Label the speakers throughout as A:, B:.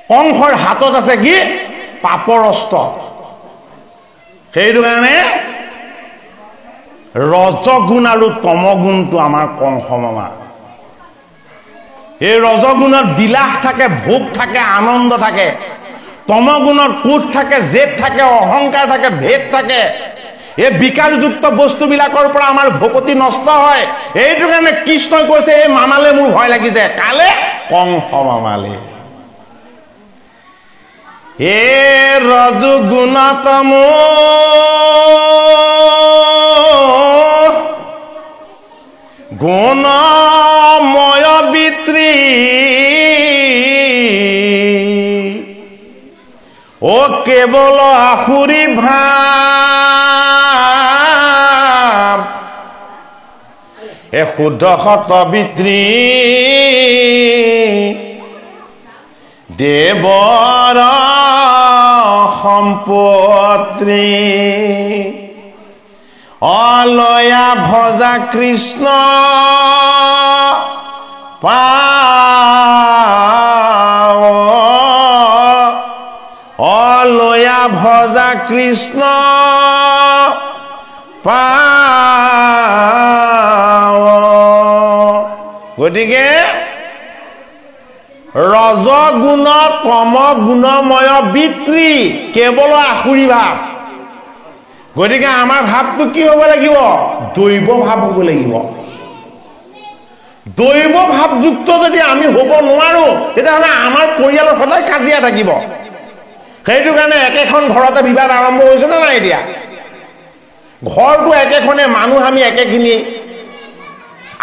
A: কংসৰ হাতত আছে কি পাপৰ অস্ত্ৰ সেইটো কাৰণে ৰজগুণ আৰু তমগুণটো আমাৰ কংস মামা এই ৰজগুণত বিলাস থাকে ভোগ থাকে আনন্দ থাকে তমগুণত কোষ থাকে জেদ থাকে অহংকাৰ থাকে ভেদ থাকে এই বিকাৰযুক্ত বস্তুবিলাকৰ পৰা আমাৰ ভকতি নষ্ট হয় এইটো কাৰণে কৃষ্ণই কৈছে এই মামালে মোৰ ভয় লাগিছে কালে কংস মামালে এ ৰজগুণতম গুণময় বিত্ৰী ও কেৱল আসুৰী ভাৱ এ শুদ্ধ সত বিত্ৰী দেৱৰ সম্পত্তি অলয়া ভজা কৃষ্ণ পাৱ অলয়া ভজা কৃষ্ণ পাৱ গতিকে ৰজগুণ তম গুণময় বিত্ৰী কেৱল আসুৰী ভাৱ গতিকে আমাৰ ভাৱটো কি হ'ব লাগিব দৈৱ ভাৱ হ'ব লাগিব দৈৱ ভাৱযুক্ত যদি আমি হ'ব নোৱাৰো তেতিয়াহ'লে আমাৰ পৰিয়ালৰ সদায় কাজিয়া থাকিব সেইটো কাৰণে একেখন ঘৰতে বিবাদ আৰম্ভ হৈছে নে নাই এতিয়া ঘৰটো একেখনে মানুহ আমি একেখিনি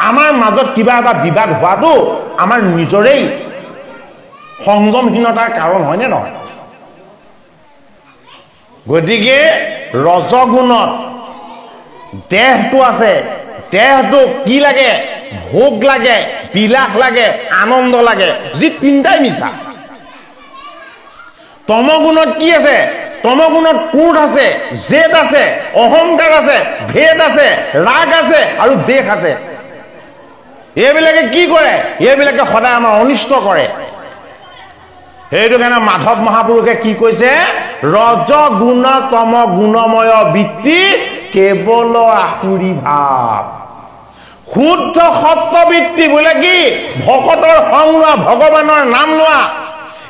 A: আমাৰ মাজত কিবা এটা বিবাদ হোৱাটো আমাৰ নিজৰেই সংযমহীনতাৰ কাৰণ হয়নে নহয় গতিকে ৰজগুণত দেহটো আছে দেহটো কি লাগে ভোগ লাগে বিলাস লাগে আনন্দ লাগে যি তিনিটাই মিছা তমগুণত কি আছে তমগুণত ক্ৰোধ আছে জেদ আছে অহংকাৰ আছে ভেদ আছে ৰাগ আছে আৰু দেশ আছে এইবিলাকে কি কৰে এইবিলাকে সদায় আমাৰ অনিষ্ট কৰে সেইটো কাৰণে মাধৱ মহাপুৰুষে কি কৈছে ৰজগুণ তম গুণময় বৃত্তি কেৱল আসুৰী ভাৱ শুদ্ধ সত্ত্ববৃত্তি বোলে কি ভকতৰ সং লোৱা ভগৱানৰ নাম লোৱা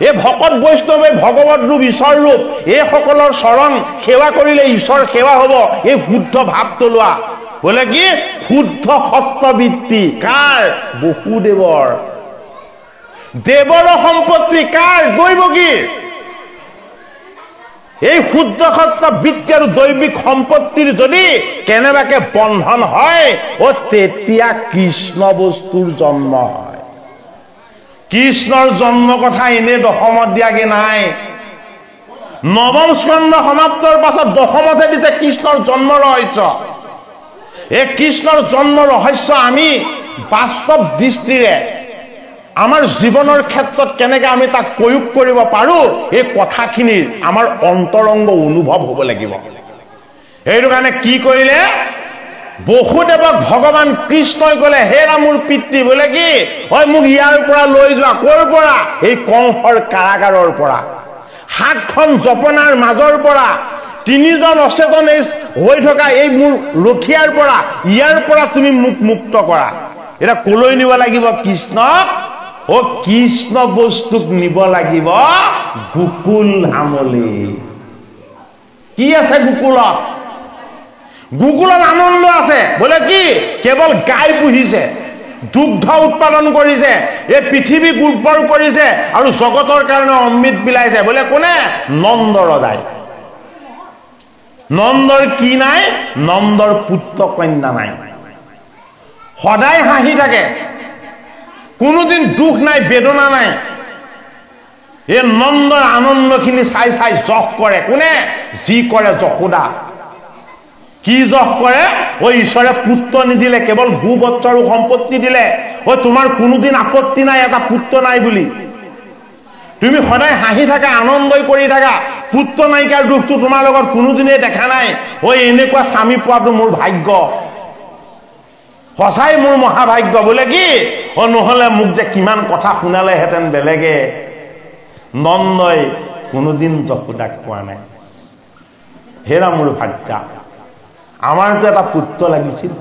A: এই ভকত বৈষ্ণৱে ভগৱত ৰূপ ঈশ্বৰ ৰূপ এইসকলৰ চৰণ সেৱা কৰিলে ঈশ্বৰ সেৱা হ'ব এই শুদ্ধ ভাৱটো লোৱা বোলে কি শুদ্ধ সত্ত্ববৃত্তি কাৰ বসুদেৱৰ দেৱৰ সম্পত্তি কাৰ দৈৱকীৰ এই শুদ্ধ সত্য বৃত্তি আৰু দৈবিক সম্পত্তিৰ যদি কেনেবাকে বন্ধন হয় ও তেতিয়া কৃষ্ণ বস্তুৰ জন্ম হয় কৃষ্ণৰ জন্ম কথা এনে দশমত দিয়াগে নাই নৱম স্কন্ধ সমাপ্তৰ পাছত দশমতহে দিছে কৃষ্ণৰ জন্ম ৰহস্য এই কৃষ্ণৰ জন্ম ৰহস্য আমি বাস্তৱ দৃষ্টিৰে আমাৰ জীৱনৰ ক্ষেত্ৰত কেনেকৈ আমি তাক প্ৰয়োগ কৰিব পাৰো এই কথাখিনিৰ আমাৰ অন্তৰংগ অনুভৱ হ'ব লাগিব এইটো কাৰণে কি কৰিলে বসুদেৱক ভগৱান কৃষ্ণই ক'লে হেৰা মোৰ পিতৃ বোলে কি হয় মোক ইয়াৰ পৰা লৈ যোৱা ক'ৰ পৰা এই কংসৰ কাৰাগাৰৰ পৰা হাতখন জপনাৰ মাজৰ পৰা তিনিজন অচেতন হৈ থকা এই মোৰ ৰখীয়াৰ পৰা ইয়াৰ পৰা তুমি মোক মুক্ত কৰা এটা কলৈ নিব লাগিব কৃষ্ণক ও কৃষ্ণ বস্তুক নিব লাগিব গোকুল ধামলৈ কি আছে গোকুলত গোকুলত আনন্দ আছে বোলে কি কেৱল গাই পুহিছে দুগ্ধ উৎপাদন কৰিছে এই পৃথিৱীক উৰ্বৰ কৰিছে আৰু জগতৰ কাৰণে অমৃত বিলাইছে বোলে কোনে নন্দ ৰজাই নন্দৰ কি নাই নন্দৰ পুত্ৰ কন্যা নাই সদায় হাঁহি থাকে কোনোদিন দুখ নাই বেদনা নাই এই নন্দৰ আনন্দখিনি চাই চাই যশ কৰে কোনে যি কৰে যশোদা কি যশ কৰে ও ঈশ্বৰে পুত্ৰ নিদিলে কেৱল ভূবৎসৰ সম্পত্তি দিলে ও তোমাৰ কোনোদিন আপত্তি নাই এটা পুত্ৰ নাই বুলি তুমি সদায় হাঁহি থাকা আনন্দই কৰি থাকা পুত্ৰ নাইকাৰ দুখটো তোমাৰ লগত কোনোদিনেই দেখা নাই ও এনেকুৱা স্বামী পোৱাটো মোৰ ভাগ্য সঁচাই মোৰ মহাভাগ্য বোলে কি ও নহলে মোক যে কিমান কথা শুনালেহেঁতেন বেলেগে নন্দই কোনোদিন যশোদাক কোৱা নাই, হেৰা মোৰ ভাৰ্যা, আমাৰতো এটা পুত্ৰ লাগিছিল,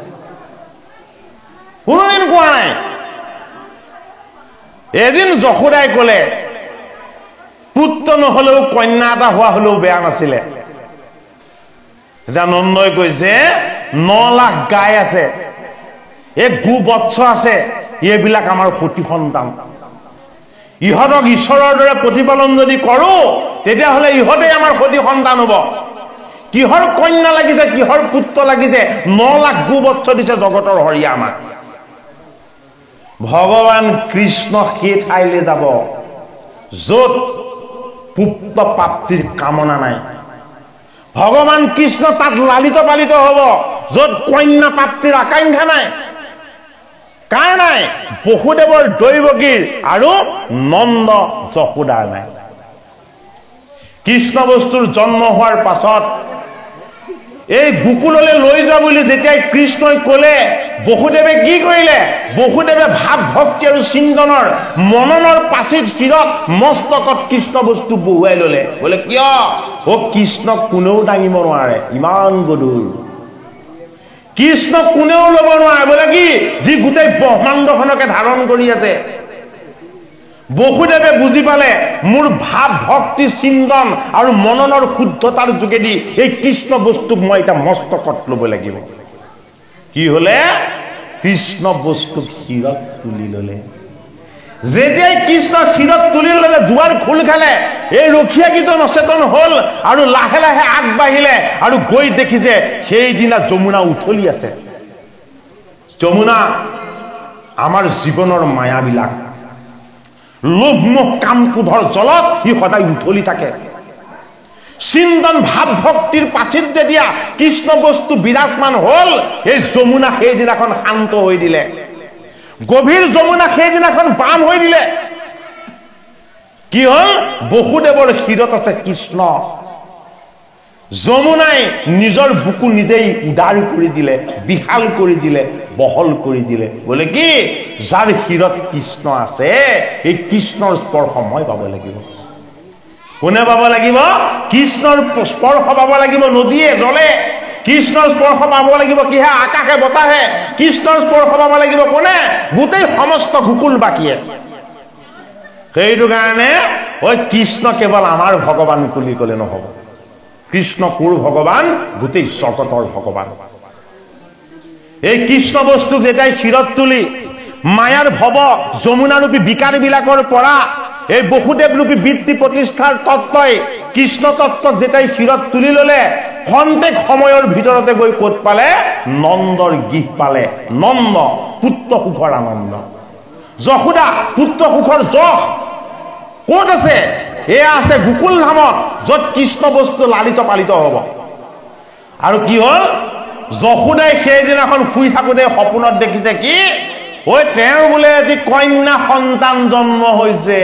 A: কোনোদিন কোৱা নাই। এদিন যশোদাই কলে, পুত্ৰ নহলেও কন্যা এটা হোৱা হলেও বেয়া নাছিলে। এতিয়া নন্দই কৈছে 9 লাখ গাই আছে, এই গোবৎস আছে, এইবিলাক আমাৰ সতি সন্তান, ইহঁতক ঈশ্বৰৰ দৰে প্ৰতিপালন যদি কৰো তেতিয়াহ'লে ইহঁতেই আমাৰ সতি সন্তান হব। কিহৰ কন্যা লাগিছে, কিহৰ পুত্ৰ লাগিছে, 9 লাখ গোবৎস দিছে জগতৰ হৰিয়া আমাক। ভগৱান কৃষ্ণ সেই ঠাইলৈ যাব য'ত পুত্ৰ প্ৰাপ্তিৰ কামনা নাই। ভগৱান কৃষ্ণ তাত লালিত পালিত হব য'ত কন্যা প্ৰাপ্তিৰ আকাংক্ষা নাই। কাৰ নাই? বসুদেৱৰ দৈৱকীৰ আৰু নন্দ যশোদাৰ নাই। কৃষ্ণ বস্তুৰ জন্ম হোৱাৰ পাছত এই গোকুললৈ লৈ যোৱা বুলি যেতিয়াই কৃষ্ণই কলে, বসুদেৱে কি কৰিলে? বসুদেৱে ভাৱ ভক্তি আৰু চিন্তনৰ মননৰ পাচিত শিৰত মস্তকত কৃষ্ণ বস্তু বহুৱাই ললে। বোলে কিয়? কৃষ্ণক কোনেও দাঙিব নোৱাৰে, ইমান গধুৰ। কৃষ্ণক কোনেও ল'ব নোৱাৰে। বোলে কি? যি গোটেই ব্ৰহ্মাণ্ডখনকে ধাৰণ কৰি আছে। বসুদেৱে বুজি পালে মোৰ ভাৱ ভক্তি চিন্তন আৰু মননৰ শুদ্ধতাৰ যোগেদি এই কৃষ্ণ বস্তুক মই এটা মস্তকত ল'ব লাগিব। কি হলে? কৃষ্ণ বস্তুক শিৰত তুলি ললে। যেতিয়াই কৃষ্ণ শিৰত তুলি ললে, দুৱাৰ খোল খালে, এই ৰখীয়াকিটো নচেতন হল আৰু লাহে লাহে আগবাঢ়িলে আৰু গৈ দেখিছে সেইদিনা যমুনা উঠলি আছে। যমুনা আমাৰ জীৱনৰ মায়াবিলাক, লোভ মোহ কাম ক্ৰোধৰ জলত সি সদায় উঠলি থাকে। চিন্তন ভাৱ ভক্তিৰ পাচিত যেতিয়া কৃষ্ণ বস্তু বিৰাজমান হল, সেই যমুনা সেইদিনাখন শান্ত হৈ দিলে। গভীৰ যমুনা সেইদিনাখন বাম হৈ দিলে। কি হল? বসুদেৱৰ শিৰত আছে কৃষ্ণ। যমুনাই নিজৰ বুকু নিজেই উদাৰ কৰি দিলে, বিশাল কৰি দিলে, বহল কৰি দিলে। বোলে কি? যাৰ শিৰত কৃষ্ণ আছে এই কৃষ্ণৰ স্পৰ্শ মই পাব লাগিব। কোনে পাব লাগিব? কৃষ্ণৰ স্পৰ্শ পাব লাগিব নদীয়ে জলে, কৃষ্ণৰ স্পৰ্শ পাব লাগিব কিহে? আকাশে বতাহে। কৃষ্ণৰ স্পৰ্শ পাব লাগিব কোনে? গোটেই সমস্ত গোকুলবাসীয়ে। সেইটো কাৰণে কৃষ্ণ কেৱল আমাৰ ভগৱান বুলি কলে নহব। কৃষ্ণ কোৰ ভগৱান? গোটেই জগতৰ ভগৱান। এই কৃষ্ণ বস্তুক যেতিয়াই শিৰত তুলি মায়াৰ ভৱ যমুনাৰূপী বিকাৰ বিলাকৰ পৰা এই বসুদেৱ ৰূপী বৃত্তি প্ৰতিষ্ঠাৰ তত্ত্বই কৃষ্ণ তত্ত্বক যেতিয়াই শিৰত তুলি ললে, খন্তেক সময়ৰ ভিতৰতে গৈ ক'ত পালে? নন্দৰ গৃহ পালে। নন্দ পুত্ৰ সুখৰ আনন্দ। যশোদা পুত্ৰ সুখৰ যশ ক'ত আছে? এয়া আছে গোকুল ধামত, য'ত কৃষ্ণ বস্তু লালিত পালিত হব। আৰু কি হল? যশোদাই সেইদিনাখন শুই থাকোতে সপোনত দেখিছে কি? তেওঁৰ বোলে এটি কন্যা সন্তান জন্ম হৈছে।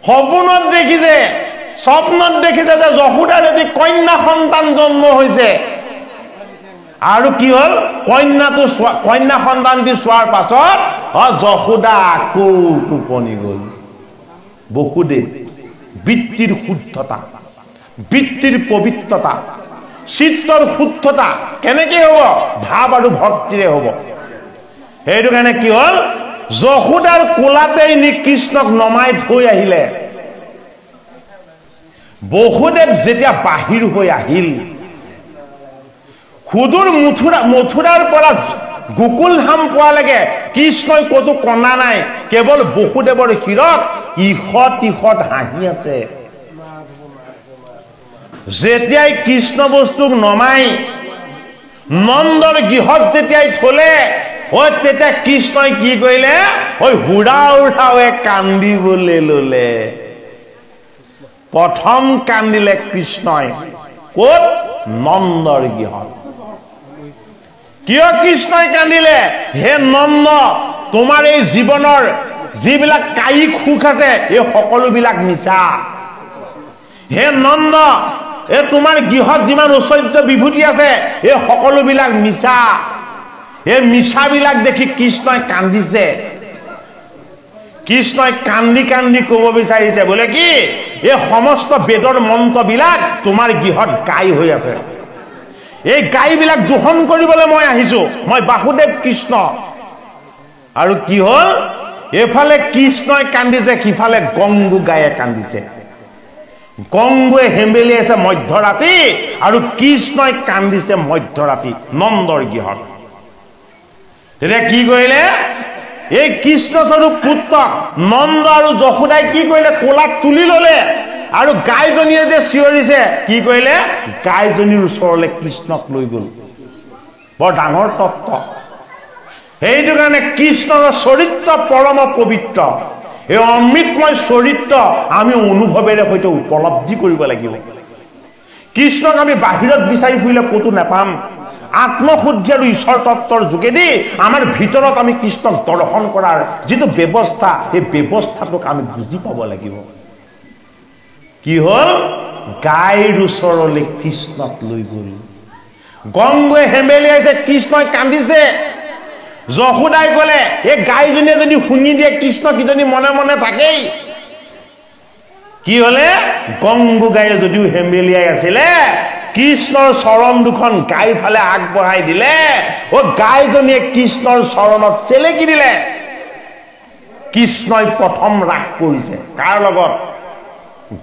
A: সপোনত দেখিছে, স্বপ্নত দেখিছে যে যশোদাৰ এটি কন্যা সন্তান জন্ম হৈছে। আৰু কি হল? কন্যা সন্তানটি চোৱাৰ পাছত যশোদা আকৌ টোপনি গল। বসুদেৱ বৃত্তিৰ শুদ্ধতা, বৃত্তিৰ পবিত্ৰতা, চিত্তৰ শুদ্ধতা কেনেকে হব? ভাৱ আৰু ভক্তিৰে হব। সেইটো কাৰণে কি হল? যশোদাৰ কোলাতেই নি কৃষ্ণক নমাই থৈ আহিলে। বসুদেৱ যেতিয়া বাহিৰ হৈ আহিল, সুদূৰ মথুৰাৰ পৰা গোকুল ধাম পোৱালৈকে কৃষ্ণই কতো কন্দা নাই, কেৱল বসুদেৱৰ শিৰত ইষত ইষত হাঁহি আছে। যেতিয়াই কৃষ্ণ বস্তুক নমাই নন্দৰ গৃহত যেতিয়াই থলে, তেতিয়া কৃষ্ণই কি কৰিলে? হুৰাউৰাৱে কান্দিবলৈ ললে। প্ৰথম কান্দিলে কৃষ্ণই ক'ত? নন্দৰ গৃহত। কিয় কৃষ্ণই কান্দিলে? হে নন্দ, তোমাৰ এই জীৱনৰ যিবিলাক কায়িক সুখ আছে এই সকলোবিলাক মিছা। হে নন্দ, তোমাৰ গৃহত যিমান ঐশ্বৰ্য বিভূতি আছে এই সকলোবিলাক মিছা। এই মিছাবিলাক দেখি কৃষ্ণই কান্দিছে। কৃষ্ণই কান্দি কান্দি ক'ব বিচাৰিছে বোলে কি এই সমস্ত বেদৰ মন্ত্ৰবিলাক তোমাৰ গৃহত গাই হৈ আছে এই গাইবিলাক দূষণ কৰিবলৈ মই আহিছো মই বাসুদেৱ কৃষ্ণ আৰু কি হ'ল এফালে কৃষ্ণই কান্দিছে সিফালে গংগু গায়ে কান্দিছে গংগুৱে হেম্বেলিয়াইছে মধ্যৰাতি আৰু কৃষ্ণই কান্দিছে মধ্যৰাতি নন্দৰ গৃহত তেতিয়া কি কৰিলে এই কৃষ্ণস্বৰূপ পুত্ৰ নন্দ আৰু যশোদাই কি কৰিলে কোলাত তুলি ললে আৰু গাইজনীয়ে যে চিঞৰিছে কি কৰিলে গাইজনীৰ ওচৰলৈ কৃষ্ণক লৈ গ'ল বৰ ডাঙৰ তত্ত্ব সেইটো কাৰণে কৃষ্ণৰ চৰিত্ৰ পৰম পবিত্ৰ এই অমৃতময় চৰিত্ৰ আমি অনুভৱেৰে সৈতে উপলব্ধি কৰিব লাগিব কৃষ্ণক আমি বাহিৰত বিচাৰি ফুৰিলে ক'তো নাপাম আত্মশুদ্ধি আৰু ঈশ্বৰ তত্ত্বৰ যোগেদি আমাৰ ভিতৰত আমি কৃষ্ণক দৰ্শন কৰাৰ যিটো ব্যৱস্থা এই ব্যৱস্থাটোক আমি বুজি পাব লাগিব কি হ'ল গাইৰ ওচৰলৈ কৃষ্ণক লৈ গ'ল গংগুৱে হেম্বেলিয়াইছে কৃষ্ণই কান্দিছে যশোদাই ক'লে এই গাইজনীয়ে যদি শুনি দিয়ে কৃষ্ণ কিজনী মনে মনে থাকেই কি হলে গংগু গায়ে যদিও হেম্বেলিয়াই আছিলে কৃষ্ণৰ চৰণ দুখন গাইৰ ফালে আগবঢ়াই দিলে ও গাইজনীয়ে কৃষ্ণৰ চৰণত চেলেকি দিলে কৃষ্ণই প্ৰথম ৰাগ কৰিছে কাৰ লগত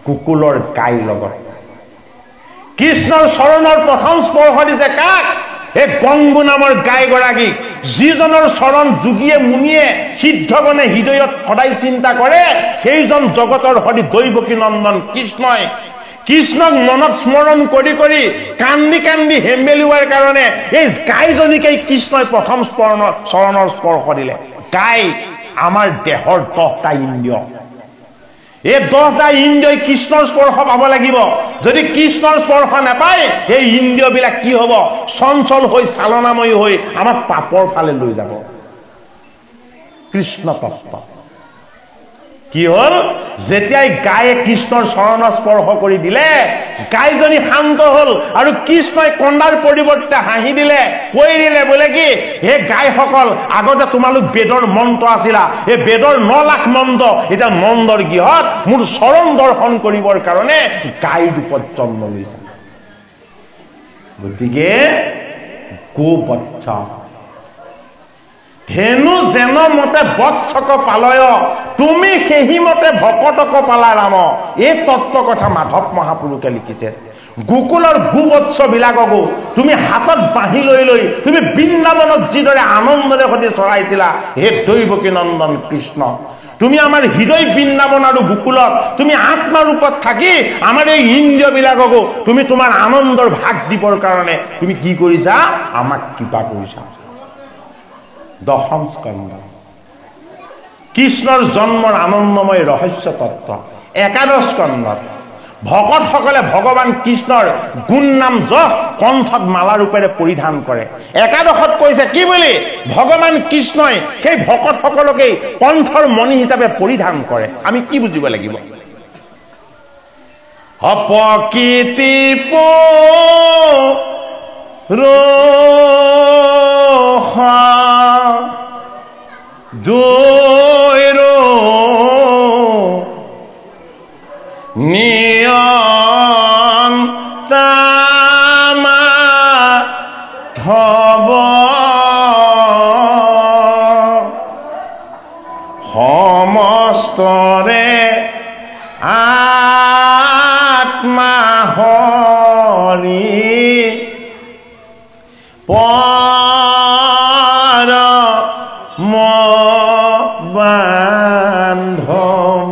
A: গোকুলৰ গাইৰ লগত কৃষ্ণৰ চৰণৰ প্ৰথম স্পৰ্শ দিছে কাক এই গংগু নামৰ গাইগৰাকীক যিজনৰ চৰণ যোগীয়ে মুনিয়ে সিদ্ধগণে হৃদয়ত সদায় চিন্তা কৰে সেইজন জগতৰ হৰি দৈৱকী নন্দন কৃষ্ণই কৃষ্ণক মনত স্মৰণ কৰি কৰি কান্দি কান্দি হেম্বেলিওৱাৰ কাৰণে এই গাইজনীকেই কৃষ্ণই প্ৰথম চৰণৰ স্পৰ্শ দিলে গাই আমাৰ দেহৰ 10টা ইন্দ্ৰিয় এই 10টা ইন্দ্ৰিয়ই কৃষ্ণৰ স্পৰ্শ পাব লাগিব যদি কৃষ্ণৰ স্পৰ্শ নাপায় এই ইন্দ্ৰিয়বিলাক কি হ'ব চঞ্চল হৈ চালনাময়ী হৈ আমাক পাপৰ ফালে লৈ যাব কৃষ্ণ তত্ত্ব কি হ'ল যেতিয়াই গায়ে কৃষ্ণৰ চৰণ স্পৰ্শ কৰি দিলে গাইজনী শান্ত হ'ল আৰু কৃষ্ণই কন্দাৰ পৰিৱৰ্তে হাঁহি দিলে কৈ দিলে বোলে কি হে গাইসকল আগতে তোমালোক বেদৰ মন্ত্ৰ আছিলা এই বেদৰ 9 লাখ মন্ত্ৰ এটা নন্দৰ গৃহত মোৰ চৰণ দৰ্শন কৰিবৰ কাৰণে গাই ৰূপত জন্ম লৈছে গতিকে গোবৎসা ধেনু যেন মতে বৎসক পালয় তুমি সেই মতে ভকতক পালা ৰাম এই তত্ত্ব কথা মাধৱ মহাপুৰুষে লিখিছে গোকুলৰ গোবৎস বিলাককো তুমি হাতত বাঁহি লৈ লৈ তুমি বৃন্দাবনত যিদৰে আনন্দৰে সৈতে চৰাইছিলা হে দৈৱকী নন্দন কৃষ্ণ তুমি আমাৰ হৃদয় বৃন্দাবন আৰু গোকুলত তুমি আত্মৰূপত থাকি আমাৰ এই ইন্দ্ৰিয়বিলাককো তুমি তোমাৰ আনন্দৰ ভাগ দিবৰ কাৰণে তুমি কি কৰিছা আমাক কৃপা কৰিছা দশম স্কন্ধ কৃষ্ণৰ জন্মৰ আনন্দময় ৰহস্য তত্ত্ব একাদশ স্কন্ধত ভকতসকলে ভগৱান কৃষ্ণৰ গুণ নাম যশ কণ্ঠত মালা ৰূপেৰে পৰিধান কৰে একাদশত কৈছে কি বুলি ভগৱান কৃষ্ণই সেই ভকতসকলকে কণ্ঠৰ মণি হিচাপে পৰিধান কৰে আমি কি বুজিব লাগিব অপকীৰ্তি দৈৰো নিয়ম তামা ধব সমস্তৰে আত্মা হৰি বান্ধৱ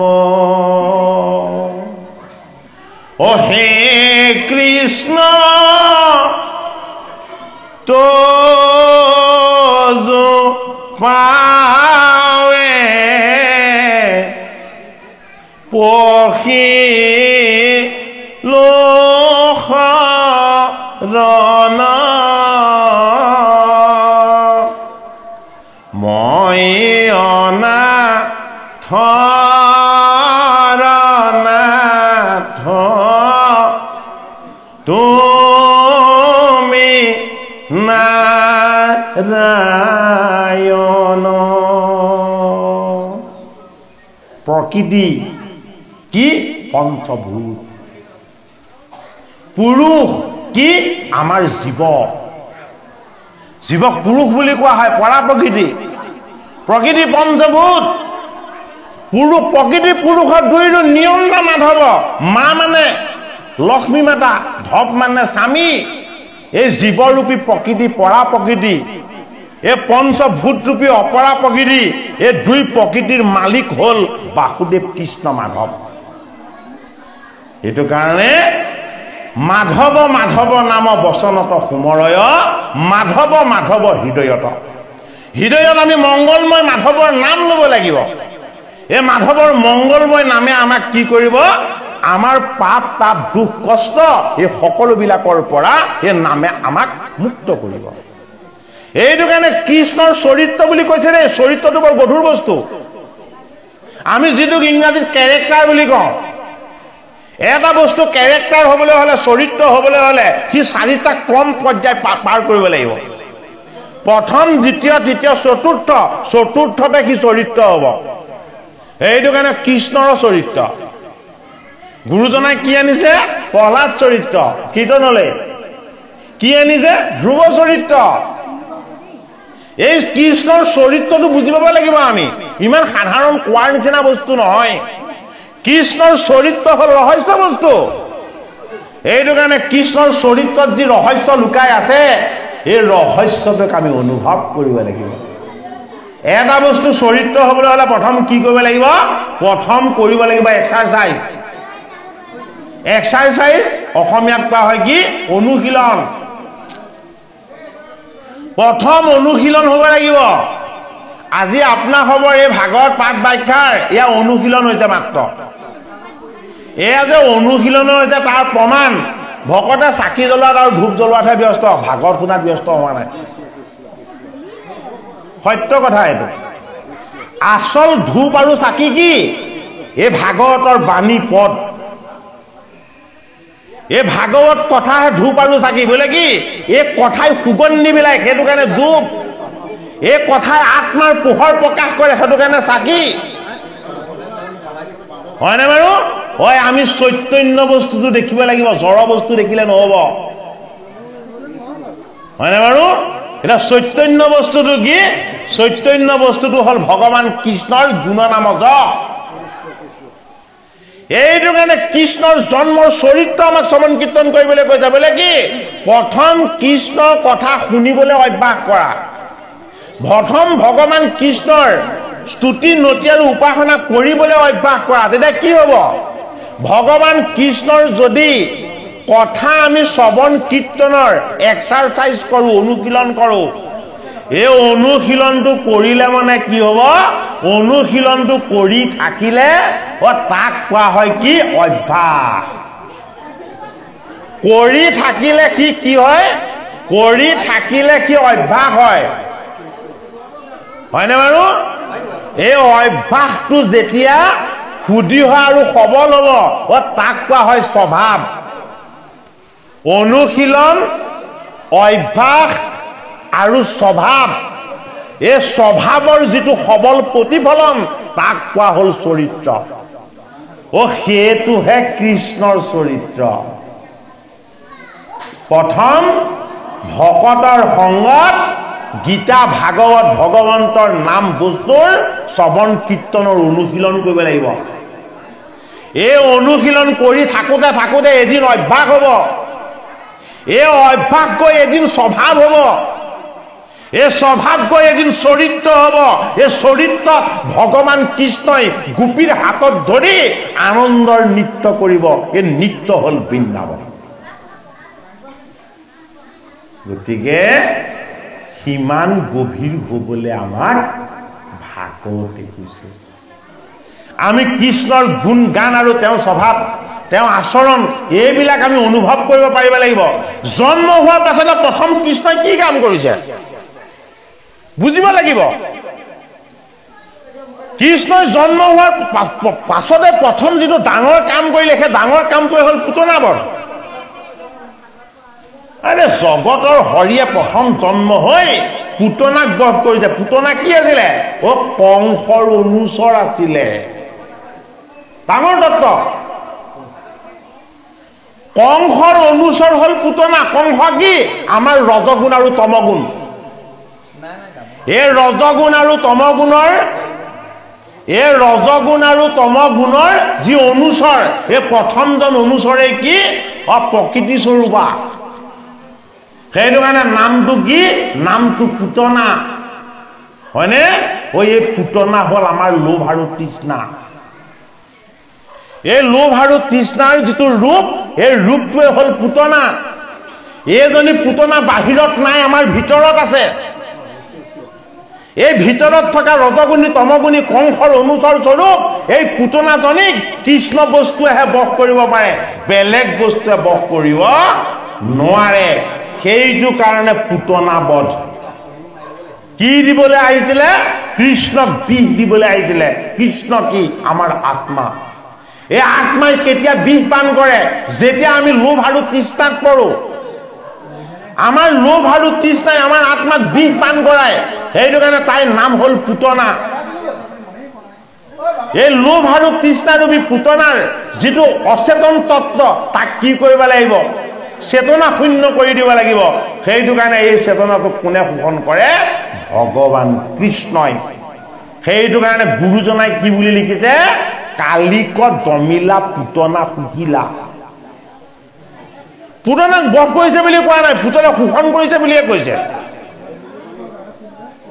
A: ও হে কৃষ্ণ তো পাৱে পখি লোখৰণ মই অনাথ তুমি নাৰায়ণ প্ৰকৃতি কি পঞ্চভূত, পুৰুষ কি আমাৰ জীৱক পুৰুষ বুলি কোৱা হয়, পৰা প্ৰকৃতি, প্ৰকৃতি পঞ্চভূত, পুৰুষ প্ৰকৃতি পুৰুষৰ দুইটো নিয়ন্তা মাধৱ, মা মানে লক্ষ্মী মাতা, ধপ মানে স্বামী, এই জীৱৰূপী প্ৰকৃতি পৰা প্ৰকৃতি, এই পঞ্চভূতৰূপী অপৰা প্ৰকৃতি, এই দুই প্ৰকৃতিৰ মালিক হল বাসুদেৱ কৃষ্ণ মাধৱ। এইটো কাৰণে মাধৱ মাধৱ নাম বচনত সুমৰয়, মাধৱ মাধৱ হৃদয়ত। হৃদয়ত আমি মংগলময় মাধৱৰ নাম ল'ব লাগিব। এই মাধৱৰ মংগলময় নামে আমাক কি কৰিব, আমাৰ পাপ তাপ দুখ কষ্ট এই সকলোবিলাকৰ পৰা এই নামে আমাক মুক্ত কৰিব। এইটো কাৰণে কৃষ্ণৰ চৰিত্ৰ বুলি কৈছে দেই। চৰিত্ৰটো বৰ গধুৰ বস্তু। আমি যিটোক ইংৰাজীত কেৰেক্টাৰ বুলি কওঁ, এটা বস্তু কেৰেক্টাৰ হবলৈ হলে, চৰিত্ৰ হবলৈ হলে সি 4টা ক্ৰম পৰ্যায় পাৰ কৰিব লাগিব। প্ৰথম, দ্বিতীয়, তৃতীয়, চতুৰ্থতে সি চৰিত্ৰ হব। এইটো কাৰণে কৃষ্ণৰ চৰিত্ৰ। গুৰুজনাই কি আনিছে? প্ৰহ্লাদ চৰিত্ৰ। কীৰ্তনলৈ কি আনিছে? ধ্ৰুৱ চৰিত্ৰ। এই কৃষ্ণৰ চৰিত্ৰটো বুজি পাব লাগিব আমি। ইমান সাধাৰণ কোৱাৰ নিচিনা বস্তু নহয়। কৃষ্ণৰ চৰিত্ৰ হল ৰহস্য বস্তু। এইটো কাৰণে কৃষ্ণৰ চৰিত্ৰত যি ৰহস্য লুকাই আছে, এই ৰহস্যটোক আমি অনুভৱ কৰিব লাগিব। এটা বস্তু চৰিত্ৰ হবলৈ হলে প্ৰথম কি কৰিব লাগিব? প্ৰথম কৰিব লাগিব এক্সাৰচাইজ। এক্সাৰচাইজ অসমীয়াত কোৱা হয় কি? অনুশীলন। প্ৰথম অনুশীলন হ'ব লাগিব। আজি আপোনাৰ খবৰ এই ভাগৱত পাঠ ব্যাখ্যাৰ এয়া অনুশীলন হৈছে মাত্ৰ। এয়া যে অনুশীলন হৈছে তাৰ প্ৰমাণ, ভকতে চাকি জ্বলোৱাত আৰু ধূপ জ্বলোৱাতহে ব্যস্ত, ভাগৱত শুনাত ব্যস্ত হোৱা নাই। সত্য কথা এইটো। আচল ধূপ আৰু চাকি কি? এই ভাগৱতৰ বাণী পদ। এই ভাগৱত কথাহে ধূপ আৰু চাকি। বোলে কি? এই কথাই সুগন্ধি বিলাই, সেইটো কাৰণে ধূপ। এই কথাই আত্মাৰ পোহৰ প্ৰকাশ কৰে, সেইটো কাৰণে চাকি। হয়নে বাৰু? হয়, আমি চৈতন্য বস্তুটো দেখিব লাগিব, জড় বস্তু দেখিলে নহব। হয়নে বাৰু? এতিয়া চৈতন্য বস্তুটো কি? চৈতন্য বস্তুটো হল ভগৱান কৃষ্ণৰ গুণনামক। এইটো কাৰণে কৃষ্ণৰ জন্মৰ চৰিত্ৰ আমাক শ্ৰৱণ কীৰ্তন কৰিবলৈ কৈছে। বোলে কি? প্ৰথম কৃষ্ণৰ কথা শুনিবলৈ অভ্যাস কৰা, প্ৰথম ভগৱান কৃষ্ণৰ স্তুতি নতি আৰু উপাসনা কৰিবলৈ অভ্যাস কৰা। তেতিয়া কি হব? ভগৱান কৃষ্ণৰ যদি কথা আমি শ্ৰৱণ কীৰ্তনৰ এক্সাৰচাইজ কৰোঁ, অনুশীলন কৰোঁ, এই অনুশীলনটো কৰিলে মানে কি হব? অনুশীলনটো কৰি থাকিলে তাক কোৱা হয় কি? অভ্যাস। কৰি থাকিলে কি হয়? কৰি থাকিলে কি অভ্যাস হয়। হয়নে বাৰু? এই অভ্যাসটো যেতিয়া সুদৃঢ় আৰু সবল হব, তাক কোৱা হয় স্বভাৱ। অনুশীলন, অভ্যাস আৰু স্বভাৱ, এই স্বভাৱৰ যিটো সবল প্ৰতিফলন, তাক কোৱা হল চৰিত্ৰ। সেইটোহে কৃষ্ণৰ চৰিত্ৰ। প্ৰথম ভকতৰ সংগত গীতা ভাগৱত ভগৱন্তৰ নাম বস্তুৰ শ্ৰৱণ কীৰ্তনৰ অনুশীলন কৰিব লাগিব। এই অনুশীলন কৰি থাকোতে থাকোতে এদিন অভ্যাস হব। এই অভ্যাস গৈ এদিন স্বভাৱ হব। এই স্বভাৱ গৈ এদিন চৰিত্ৰ হব। এই চৰিত্ৰত ভগৱান কৃষ্ণই গোপীৰ হাতত ধৰি আনন্দৰ নৃত্য কৰিব। এই নৃত্য হল বৃন্দাবন। গতিকে সিমান গভীৰ হবলৈ আমাক ভাগৱতে কৈছে। আমি কৃষ্ণৰ গুণ গান আৰু তেওঁৰ স্বভাৱ, তেওঁৰ আচৰণ, এইবিলাক আমি অনুভৱ কৰিব পাৰিব লাগিব। জন্ম হোৱাৰ পাছতে প্ৰথম কৃষ্ণই কি কাম কৰিছে বুজিব লাগিব। কৃষ্ণই জন্ম হোৱাৰ পাছতে প্ৰথম যিটো ডাঙৰ কাম কৰিলে, সেই ডাঙৰ কামটোৱে হল পুতনা বধ। আৰে জগতৰ হৰিয়ে প্ৰথম জন্ম হৈ পুতনাক বধ কৰিছে। পুতনা কি আছিলে? কংসৰ অনুচৰ আছিলে। ডাঙৰ তত্ত্ব। কংসৰ অনুচৰ হল পুতনা। কংস কি? আমাৰ ৰজগুণ আৰু তমগুণ। এই ৰজগুণ আৰু তমগুণৰ যি অনুচৰ, এই প্ৰথমজন অনুচৰে কি? প্ৰকৃতি স্বৰূপা। সেইটো কাৰণে নামটো কি? নামটো পুতনা, হয়নে? এই পুতনা হল আমাৰ লোভ আৰু তৃষ্ণা। এই লোভ আৰু তৃষ্ণাৰ যিটো ৰূপ, এই ৰূপটোৱে হল পুতনা। এইজনী পুতনা বাহিৰত নাই, আমাৰ ভিতৰত আছে। এই ভিতৰত থকা ৰজগুণী তমগুণী কংসৰ অনুচৰ স্বৰূপ এই পুতনাজনীক কৃষ্ণ বস্তুৱেহে বশ কৰিব পাৰে, বেলেগ বস্তুৱে বশ কৰিব নোৱাৰে। সেইটো কাৰণে পুতনা বধ। কি দিবলৈ আহিছিলে? কৃষ্ণক বিষ দিবলৈ আহিছিলে। কৃষ্ণ কি? আমাৰ আত্মা। এই আত্মাই কেতিয়া বিষ পান কৰে? যেতিয়া আমি লোভ আৰু তৃষ্ণাত পৰো। আমাৰ লোভ আৰু তৃষ্ণাই আমাৰ আত্মাক বিষ পান কৰায়। সেইটো কাৰণে তাইৰ নাম হল পুতনা। এই লোভ আৰু তৃষ্ণাৰূপী পুতনাৰ যিটো অচেতন তত্ত্ব, তাক কি কৰিব লাগিব? চেতনা শূন্য কৰি দিব লাগিব। সেইটো কাৰণে এই চেতনাটোক কোনে শোষণ কৰে? ভগৱান কৃষ্ণই। সেইটো কাৰণে গুৰুজনাই কি বুলি লিখিছে? কালিক দমিলা পুতনা পুহিলা। পুতনাক বধ কৰিছে বুলি কোৱা নাই, পুতনাক শোষণ কৰিছে বুলিয়ে কৈছে।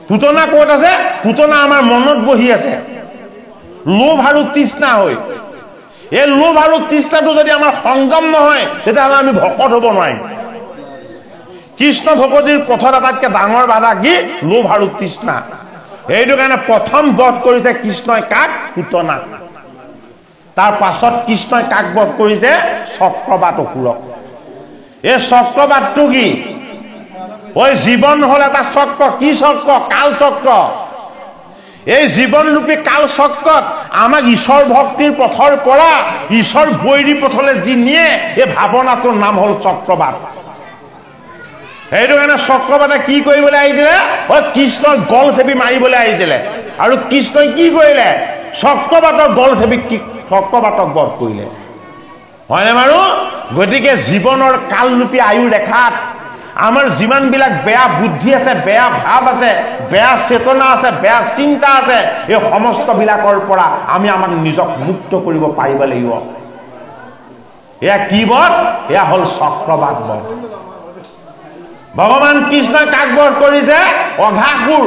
A: পুতনা ক'ত আছে? পুতনা আমাৰ মনত বহি আছে, লোভ আৰু তৃষ্ণা হৈ। এই লোভ আৰু তৃষ্ণাটো যদি আমাৰ সংযম নহয়, তেতিয়াহ'লে আমি ভকত হ'ব নোৱাৰিম। কৃষ্ণ ভকতিৰ পথত আটাইতকৈ ডাঙৰ বাধা কি? লোভ আৰু তৃষ্ণা। সেইটো কাৰণে প্ৰথম বধ কৰিছে কৃষ্ণই কাক? পুতনা। তাৰ পাছত কৃষ্ণই কাক বধ কৰিছে? চক্ৰবাত অসুৰক। এই চক্ৰবাতটো কি? জীৱন হল এটা চক্ৰ। কি চক্ৰ? কাল চক্ৰ। এই জীৱনৰূপী কাল চক্ৰত আমাক ঈশ্বৰ ভক্তিৰ পথৰ পৰা ঈশ্বৰ বৈৰী পথলৈ যি নিয়ে, এই ভাৱনাটোৰ নাম হল চক্ৰবাত। সেইটো কাৰণে চক্ৰবাতে কি কৰিবলৈ আহিছিলে? কৃষ্ণৰ গল চেপি মাৰিবলৈ আহিছিলে। আৰু কৃষ্ণই কি কৰিলে? চক্ৰবাতৰ গল চেপি চক্ৰবাতক বধ কৰিলে, হয়নে বাৰু? গতিকে জীৱনৰ কালৰূপী আয়ু ৰেখাত আমাৰ যিমানবিলাক বেয়া বুদ্ধি আছে, বেয়া ভাৱ আছে, বেয়া চেতনা আছে, বেয়া চিন্তা আছে, এই সমস্তবিলাকৰ পৰা আমি আমাক নিজক মুক্ত কৰিব পাৰিব লাগিব। এয়া কি বধ? এয়া হল চক্ৰবাত বধ। ভগৱান কৃষ্ণই কাক বধ কৰিছে? অঘাসুৰ।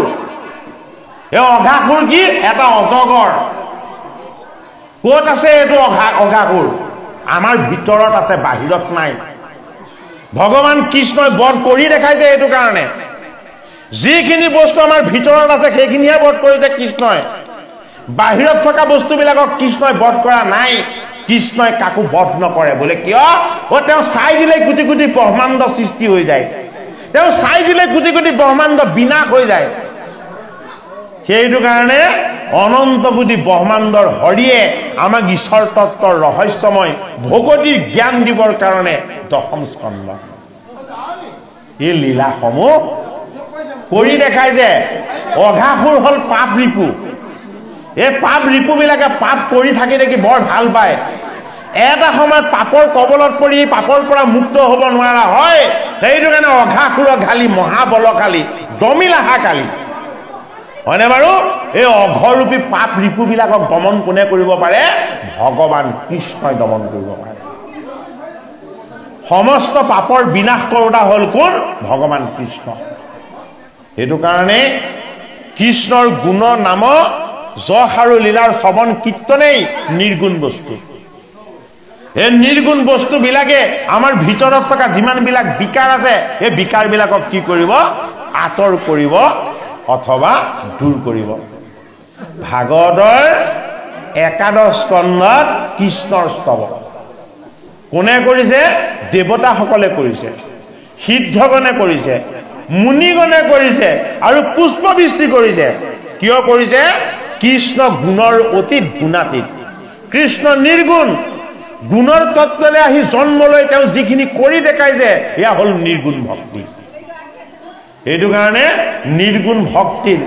A: এই অঘাসুৰ কি? এটা অজগৰ। ক'ত আছে এইটো অঘাসুৰ? আমাৰ ভিতৰত আছে, বাহিৰত নাই। ভগৱান কৃষ্ণই বধ কৰি দেখাইছে। এইটো কাৰণে যিখিনি বস্তু আমাৰ ভিতৰত আছে সেইখিনিহে বধ কৰিছে কৃষ্ণই। বাহিৰত থকা বস্তুবিলাকক কৃষ্ণই বধ কৰা নাই। কৃষ্ণই কাকো বধ নকৰে। বোলে কিয়? তেওঁ চাই দিলে কোটি কোটি ব্ৰহ্মাণ্ড সৃষ্টি হৈ যায়। তেওঁ চাই দিলে কোটি কোটি ব্ৰহ্মাণ্ড বিনাশ হৈ যায়। সেইটো কাৰণে অনন্ত বুদ্ধি ব্ৰহ্মাণ্ডৰ হৰিয়ে আমাক ঈশ্বৰ তত্ত্বৰ ৰহস্যময় ভগৱতীৰ জ্ঞান দিবৰ কাৰণে দশম স্কন্ধ, এই লীলাসমূহ কৰি দেখাই যে অঘাসুৰ হল পাপ ৰিপু। এই পাপ ৰিপুবিলাকে পাপ কৰি থাকি দেখি বৰ ভাল পায়। এটা সময়ত পাপৰ কবলত পৰি পাপৰ পৰা মুক্ত হ'ব নোৱাৰা হয়। সেইটো কাৰণে অঘাসুৰক ঘালি মহাবলশালী দমিলাহাকালী, হয়নে বাৰু? এই অঘৰূপী পাপ ৰিপুবিলাকক দমন কোনে কৰিব পাৰে? ভগৱান কৃষ্ণই দমন কৰিব পাৰে। সমস্ত পাপৰ বিনাশ কৰোতা হল কোন? ভগৱান কৃষ্ণ। সেইটো কাৰণে কৃষ্ণৰ গুণ নাম যশ আৰু লীলাৰ শ্ৰৱণ কীৰ্তনেই নিৰ্গুণ বস্তু। এই নিৰ্গুণ বস্তুবিলাকে আমাৰ ভিতৰত থকা যিমানবিলাক বিকাৰ আছে, এই বিকাৰবিলাকক কি কৰিব? আঁতৰ কৰিব অথবা দূৰ কৰিব। ভাগৱতৰ একাদশ স্কন্ধত কৃষ্ণৰ স্তৱ কোনে কৰিছে? দেৱতাসকলে কৰিছে, সিদ্ধগণে কৰিছে, মুনিগণে কৰিছে আৰু পুষ্পবৃষ্টি কৰিছে। কিয় কৰিছে? কৃষ্ণ গুণৰ অতীত গুণাতীত। কৃষ্ণ নিৰ্গুণ। গুণৰ তত্ত্বলৈ আহি জন্ম লৈ তেওঁ যিখিনি কৰি দেখাইছে, এয়া হল নিৰ্গুণ ভক্তি। এইটো কাৰণে নিৰ্গুণ ভক্তিৰ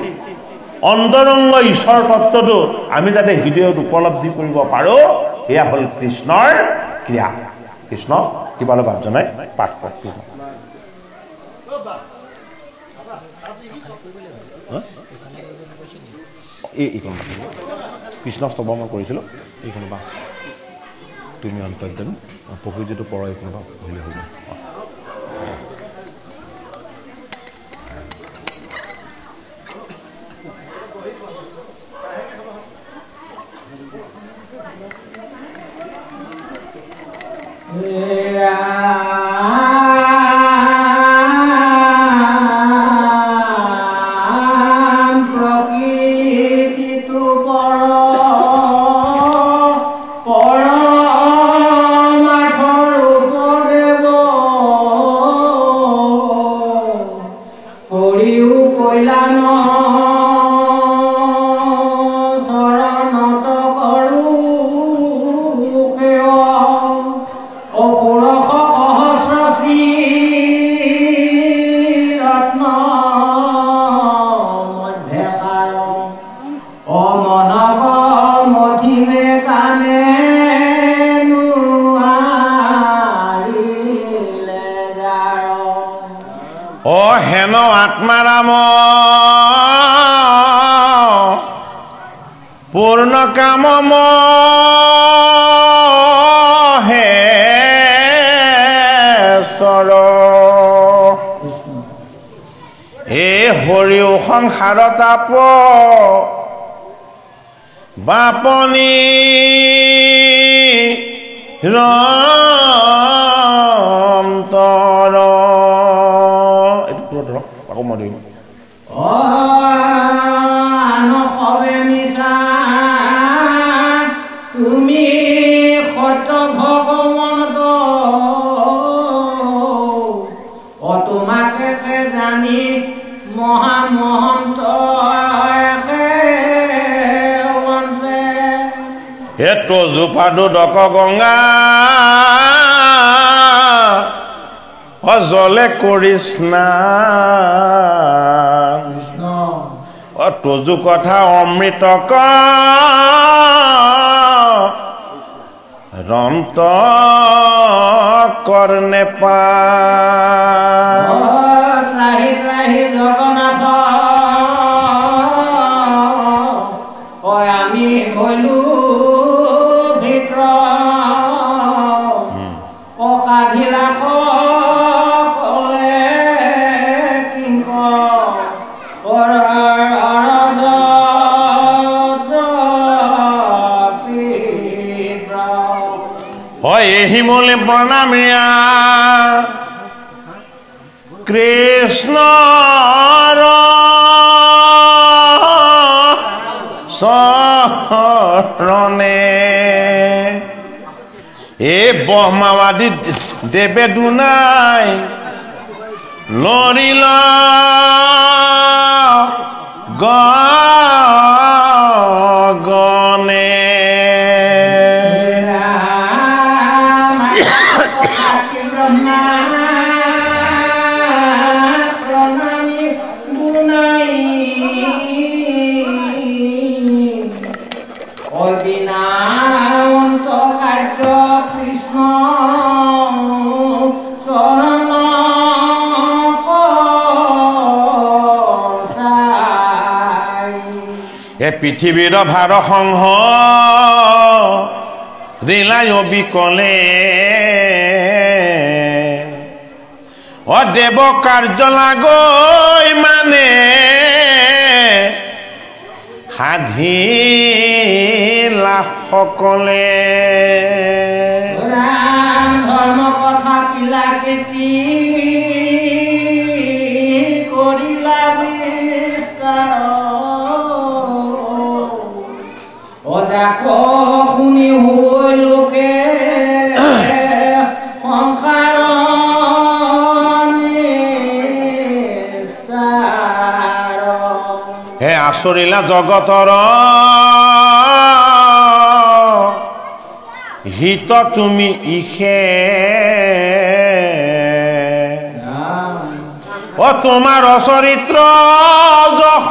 A: অন্তৰংগ ঈশ্বৰ তত্ত্বটো আমি যাতে হৃদয়ত উপলব্ধি কৰিব পাৰোঁ, এয়া হ'ল কৃষ্ণৰ ক্ৰিয়া। কৃষ্ণ কিবা ভাৱ জনাই পাঠ কৰে কৃষ্ণ। এইখন কৃষ্ণ স্তবৰ মই কৰিছিলোঁ, এইখন বা তুমি অন্তৰ্যামী পুখুৰী যিটো পৰ এইখন বা পঢ়িলে হৈ যায়। হেন আত্মাৰাম পূৰ্ণ কাম হে চৰ হে হৰিও সংসাৰ তাপ বাপনি ৰন্তৰ আকৌ মই দিম
B: তুমি সত্য ভগৱন্ত তোমাকে জানি মহামহন্ত
A: এটো জোপাদু দক গংগা অজলে কৰিষ্ণা তজু কথা অমৃত ৰন্ত কৰ্ণে পা
B: ত্ৰাহি ত্ৰাহি জগন্নাথ আমি হলো ভিতৰ অসাধিৰা
A: হিমলে প্ৰণামিয়া কৃষ্ণ শৰণে এই ব্ৰহ্মাবাদী দেৱে দুনাই লৰিল গগনে পৃথিৱীৰ ভাৰ সংহ ৰিলাই বিকলে দেৱ কাৰ্য লাগৈ মানে সাধিলা সকলে
B: ধৰ্ম কথা কিলা কীৰ্তি কৰিলা বিস্তাৰ শুনি হৈ লোকে সংসাৰ
A: হে আচৰিলা জগতৰ হিত তুমি ইহে তোমাৰ চৰিত্ৰ যশ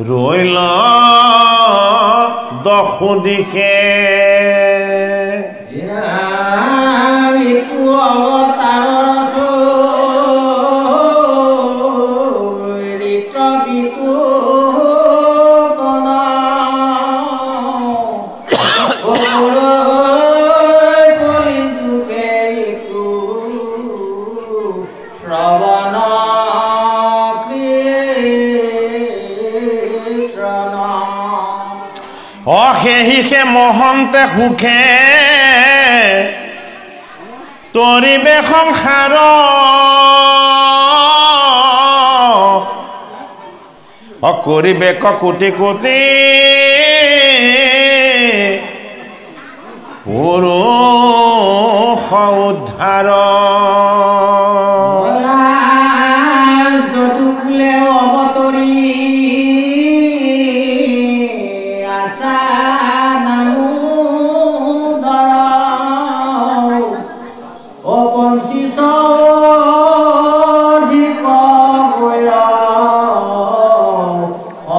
A: ৰৈল সুদিশে
B: ঋতু অৱতাৰৰ ঋত বিতু শ্ৰৱণ
A: অশেহিষে মহন্তে সুখে তৰিবে সংসাৰ কৰিবে কোটি কোটি পুৰুষ উদ্ধাৰ
B: যদুকুলে অৱতৰি আছা নামোদৰ অপঞ্চিত অধিক বৈৰ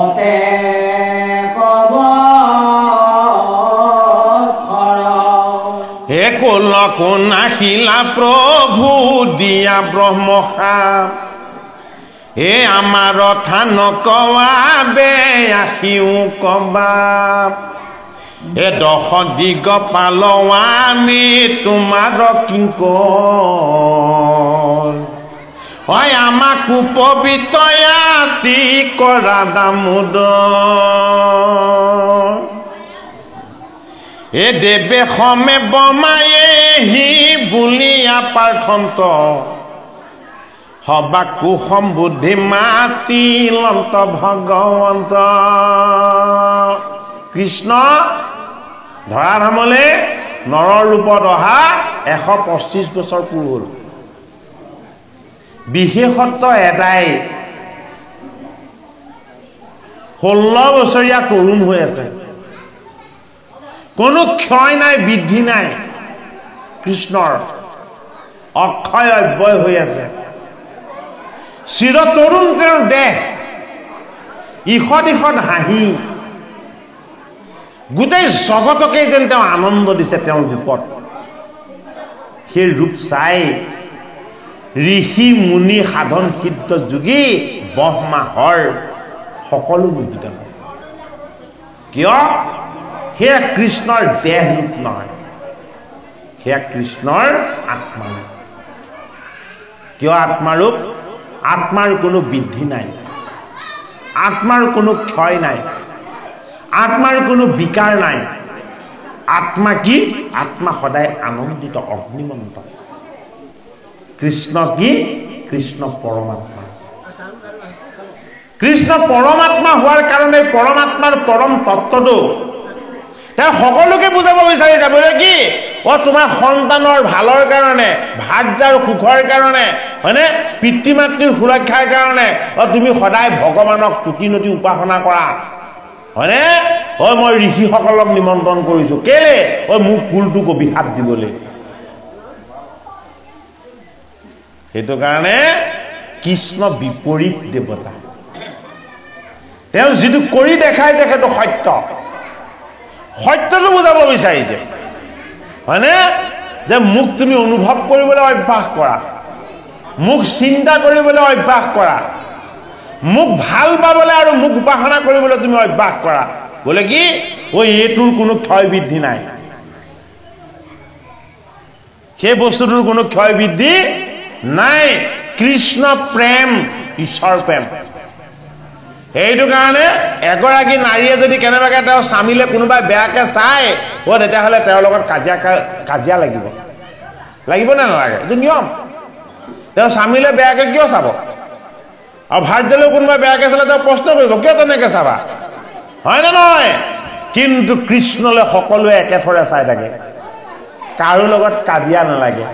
B: অতে কব
A: কোল কোনাখিলা প্ৰভু দিয়া ব্ৰহ্মসা এ আমাৰ থান কৱা বে আহিও কবা এ দশ দিগ পালৱা আমি তোমাৰ কিংকৰ হয় আমাক পবিত্ৰয়াতি কৰা দামোদৰ এ দেৱে সমে বমায়ে হি বুলিয়া পাৰ্থন্ত হবা কুসম বুদ্ধি মাতি লন্ত ভগৱন্ত কৃষ্ণ ধৰাধামলে নৰৰ ৰূপত অহা 125 বছৰ পূৰ হ'ল বিশেষত্ব এটাই 16 বছৰীয়া তৰুণ হৈ আছে কোনো ক্ষয় নাই বৃদ্ধি নাই কৃষ্ণৰ অক্ষয় অব্যয় হৈ আছে চিৰ তৰুণ তেওঁৰ দেহ ইষদ ইষদ হাঁহি গোটেই জগতকে যেন তেওঁ আনন্দ দিছে তেওঁৰ ৰূপত সেই ৰূপ চাই ঋষি মুনি সাধন সিদ্ধ যোগী ব্ৰহ্মাহৰ সকলো মুগ্ধ কিয় সেয়া কৃষ্ণৰ দেহ ৰূপ নহয় সেয়া কৃষ্ণৰ আত্মা কিয় আত্মাৰূপ আত্মাৰ কোনো বৃদ্ধি নাই আত্মাৰ কোনো ক্ষয় নাই আত্মাৰ কোনো বিকাৰ নাই আত্মা কি আত্মা সদায় আনন্দিত অগ্নিমন্ত কৃষ্ণ কি কৃষ্ণ পৰমাত্মা কৃষ্ণ পৰমাত্মা হোৱাৰ কাৰণে পৰমাত্মাৰ পৰম তত্ত্বটো তেওঁ সকলোকে বুজাব বিচাৰিছে বোলে কি তোমাৰ সন্তানৰ ভালৰ কাৰণে ভাৰ্যাৰ সুখৰ কাৰণে হয়নে পিতৃ মাতৃৰ সুৰক্ষাৰ কাৰণে তুমি সদায় ভগৱানক তুতি নতি উপাসনা কৰা হয়নে মই ঋষিসকলক নিমন্ত্ৰণ কৰিছো কেলে মোক কুলটোক অভিশাপ দিবলৈ সেইটো কাৰণে কৃষ্ণ বিপৰীত দেৱতা তেওঁ যিটো কৰি দেখায় তেখেতো সত্য সত্যটো বুজাব বিচাৰিছে হয়নে যে মোক তুমি অনুভৱ কৰিবলৈ অভ্যাস কৰা মোক চিন্তা কৰিবলৈ অভ্যাস কৰা মোক ভাল পাবলৈ আৰু মোক উপাসনা কৰিবলৈ তুমি অভ্যাস কৰা বোলে কি এইটোৰ কোনো ক্ষয় বৃদ্ধি নাই সেই বস্তুটোৰ কোনো ক্ষয় বৃদ্ধি নাই কৃষ্ণ প্ৰেম ঈশ্বৰ প্ৰেম সেইটো কাৰণে এগৰাকী নাৰীয়ে যদি কেনেবাকে তেওঁ স্বামীলে কোনোবাই বেয়াকে চায় তেতিয়াহ'লে তেওঁৰ লগত কাজিয়া লাগিব নে নালাগে এইটো নিয়ম তেওঁ স্বামীলে বেয়াকে কিয় চাব আৰু ভাৰ্যালেও কোনোবাই বেয়াকে চালে তেওঁ প্ৰশ্ন কৰিব কিয় তেনেকে চাবা হয় নে নহয় কিন্তু কৃষ্ণলে সকলোৱে একেথৰে চাই থাকে কাৰো লগত কাজিয়া নালাগে